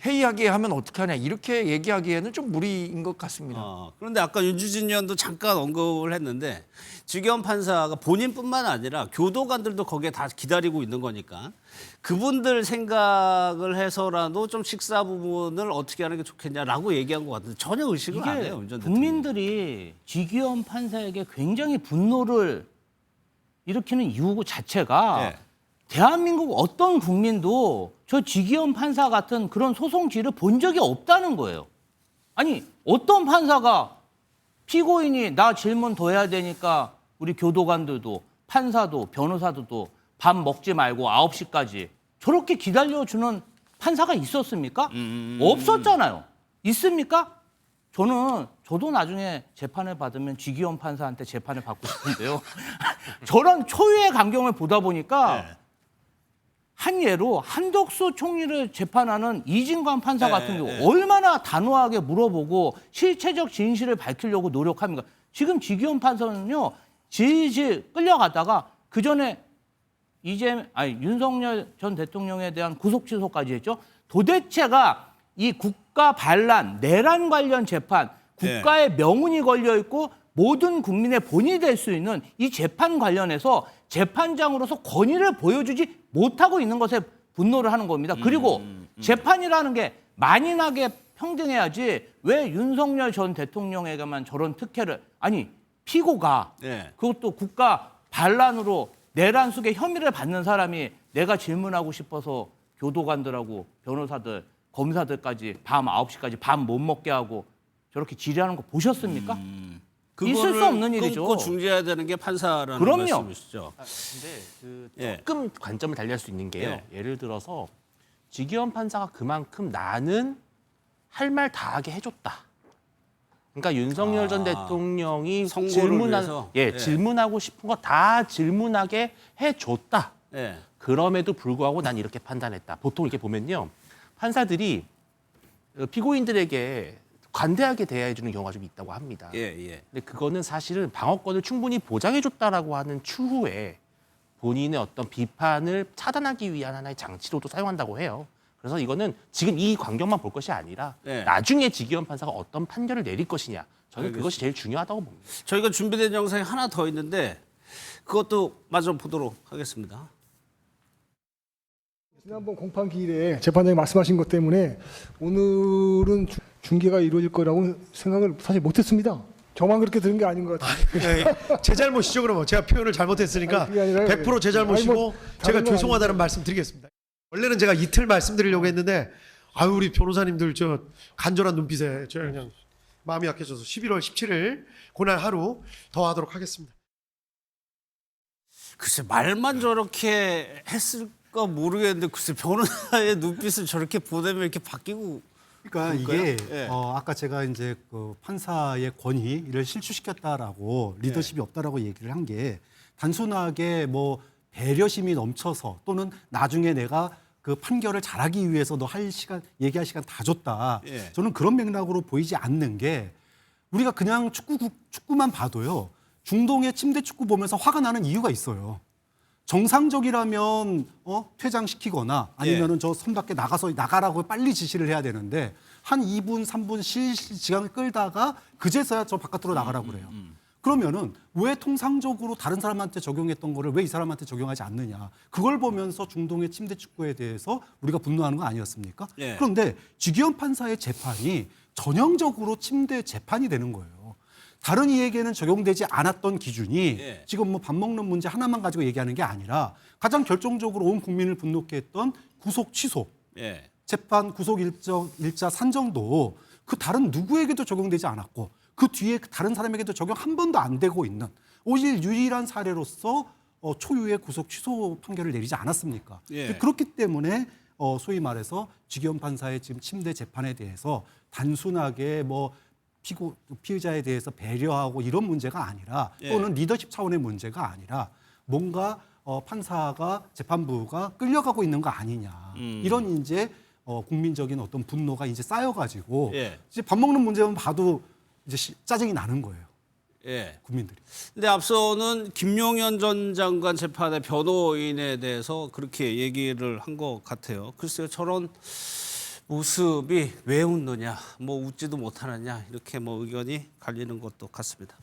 회의하게 하면 어떻게 하냐 이렇게 얘기하기에는 좀 무리인 것 같습니다.
그런데 아까 윤주진 의원도 잠깐 언급을 했는데 지기현 판사가 본인뿐만 아니라 교도관들도 거기에 다 기다리고 있는 거니까 그분들 생각을 해서라도 좀 식사 부분을 어떻게 하는 게 좋겠냐라고 얘기한 것 같은데 전혀 의식을 안 해요. 윤
국민들이 지기현 판사에게 굉장히 분노를 일으키는 이유 자체가 대한민국 어떤 국민도 저 지기현 판사 같은 그런 소송지를 본 적이 없다는 거예요. 아니 어떤 판사가 피고인이 나 질문 더 해야 되니까 우리 교도관들도 판사도 변호사들도 밥 먹지 말고 9시까지 저렇게 기다려주는 판사가 있었습니까? 없었잖아요. 있습니까? 저도 나중에 재판을 받으면 지기현 판사한테 재판을 받고 싶은데요. 저런 초유의 감경을 보다 보니까 한 예로 한덕수 총리를 재판하는 이진관 판사 같은 경우 얼마나 단호하게 물어보고 실체적 진실을 밝히려고 노력합니까? 지금 지기현 판사는요. 질질 끌려가다가 그전에 윤석열 전 대통령에 대한 구속 취소까지 했죠. 도대체가 이 국가 반란, 내란 관련 재판, 국가의 명운이 걸려 있고 모든 국민의 본이 될 수 있는 이 재판 관련해서 재판장으로서 권위를 보여주지 못하고 있는 것에 분노를 하는 겁니다. 그리고 재판이라는 게 만인하게 평등해야지 왜 윤석열 전 대통령에게만 저런 특혜를 피고가 그것도 국가 반란으로 내란 속에 혐의를 받는 사람이 내가 질문하고 싶어서 교도관들하고 변호사들, 검사들까지 밤 9시까지 밥 못 먹게 하고 저렇게 지뢰하는 거 보셨습니까? 있을 수 없는 일이죠.
끊고 중재해야 되는 게 판사라는
그럼요.
말씀이시죠.
근데 조금 관점을 달리할 수 있는 게요. 예를 들어서 지기현 판사가 그만큼 나는 할 말 다 하게 해줬다. 그러니까 윤석열 전 대통령이 질문하고 싶은 거 다 질문하게 해줬다. 그럼에도 불구하고 난 이렇게 판단했다. 보통 이렇게 보면요. 판사들이 피고인들에게 관대하게 대해주는 경우가 좀 있다고 합니다. 근데 그거는 사실은 방어권을 충분히 보장해줬다라고 하는 추후에 본인의 어떤 비판을 차단하기 위한 하나의 장치로도 사용한다고 해요. 그래서 이거는 지금 이 광경만 볼 것이 아니라 나중에 지기현 판사가 어떤 판결을 내릴 것이냐. 저는 그것이 제일 중요하다고 봅니다.
저희가 준비된 영상이 하나 더 있는데 그것도 마저 보도록 하겠습니다.
지난번 공판 기일에 재판장이 말씀하신 것 때문에 오늘은 중계가 이루어질 거라고 생각을 사실 못했습니다. 저만 그렇게 들은 게 아닌 것 같아요.
제 잘못이죠 그러면. 제가 표현을 잘못했으니까 100% 제 잘못이고 제가 죄송하다는 말씀 드리겠습니다. 원래는 제가 이틀 말씀드리려고 했는데 우리 변호사님들 저 간절한 눈빛에 제가 그냥 마음이 약해져서 11월 17일 그날 하루 더 하도록 하겠습니다.
글쎄 말만 저렇게 했을까 모르겠는데 글쎄 변호사의 눈빛을 저렇게 보내면 이렇게 바뀌고
그러니까 이게 아까 제가 이제 그 판사의 권위를 실추시켰다라고 리더십이 없다라고 얘기를 한 게 단순하게 뭐 배려심이 넘쳐서 또는 나중에 내가 그 판결을 잘하기 위해서 너 얘기할 시간 다 줬다. 저는 그런 맥락으로 보이지 않는 게 우리가 그냥 축구만 봐도요. 중동의 침대 축구 보면서 화가 나는 이유가 있어요. 정상적이라면 퇴장시키거나 아니면은 저 선 밖에 나가라고 빨리 지시를 해야 되는데 한 2분, 3분 시간을 끌다가 그제서야 저 바깥으로 나가라고 그래요. 그러면은 왜 통상적으로 다른 사람한테 적용했던 거를 왜 이 사람한테 적용하지 않느냐. 그걸 보면서 중동의 침대 축구에 대해서 우리가 분노하는 거 아니었습니까? 그런데 지기현 판사의 재판이 전형적으로 침대 재판이 되는 거예요. 다른 이에게는 적용되지 않았던 기준이 지금 뭐 밥 먹는 문제 하나만 가지고 얘기하는 게 아니라 가장 결정적으로 온 국민을 분노케 했던 구속 취소. 재판 구속 일자 산정도 그 다른 누구에게도 적용되지 않았고 그 뒤에 다른 사람에게도 적용 한 번도 안 되고 있는 오직 유일한 사례로서 초유의 구속 취소 판결을 내리지 않았습니까?
예.
그렇기 때문에 소위 말해서 지기현 판사의 지금 침대 재판에 대해서 단순하게 뭐 피의자에 대해서 배려하고 이런 문제가 아니라 또는 리더십 차원의 문제가 아니라 뭔가 판사가 재판부가 끌려가고 있는 거 아니냐 이런 이제 국민적인 어떤 분노가 이제 쌓여가지고 이제 밥 먹는 문제만 봐도 이제 짜증이 나는 거예요.
예.
국민들이.
근데 앞서는 김용현 전 장관 재판의 변호인에 대해서 그렇게 얘기를 한 것 같아요. 글쎄요, 저런 모습이 왜 웃느냐, 뭐 웃지도 못하느냐 이렇게 뭐 의견이 갈리는 것도 같습니다.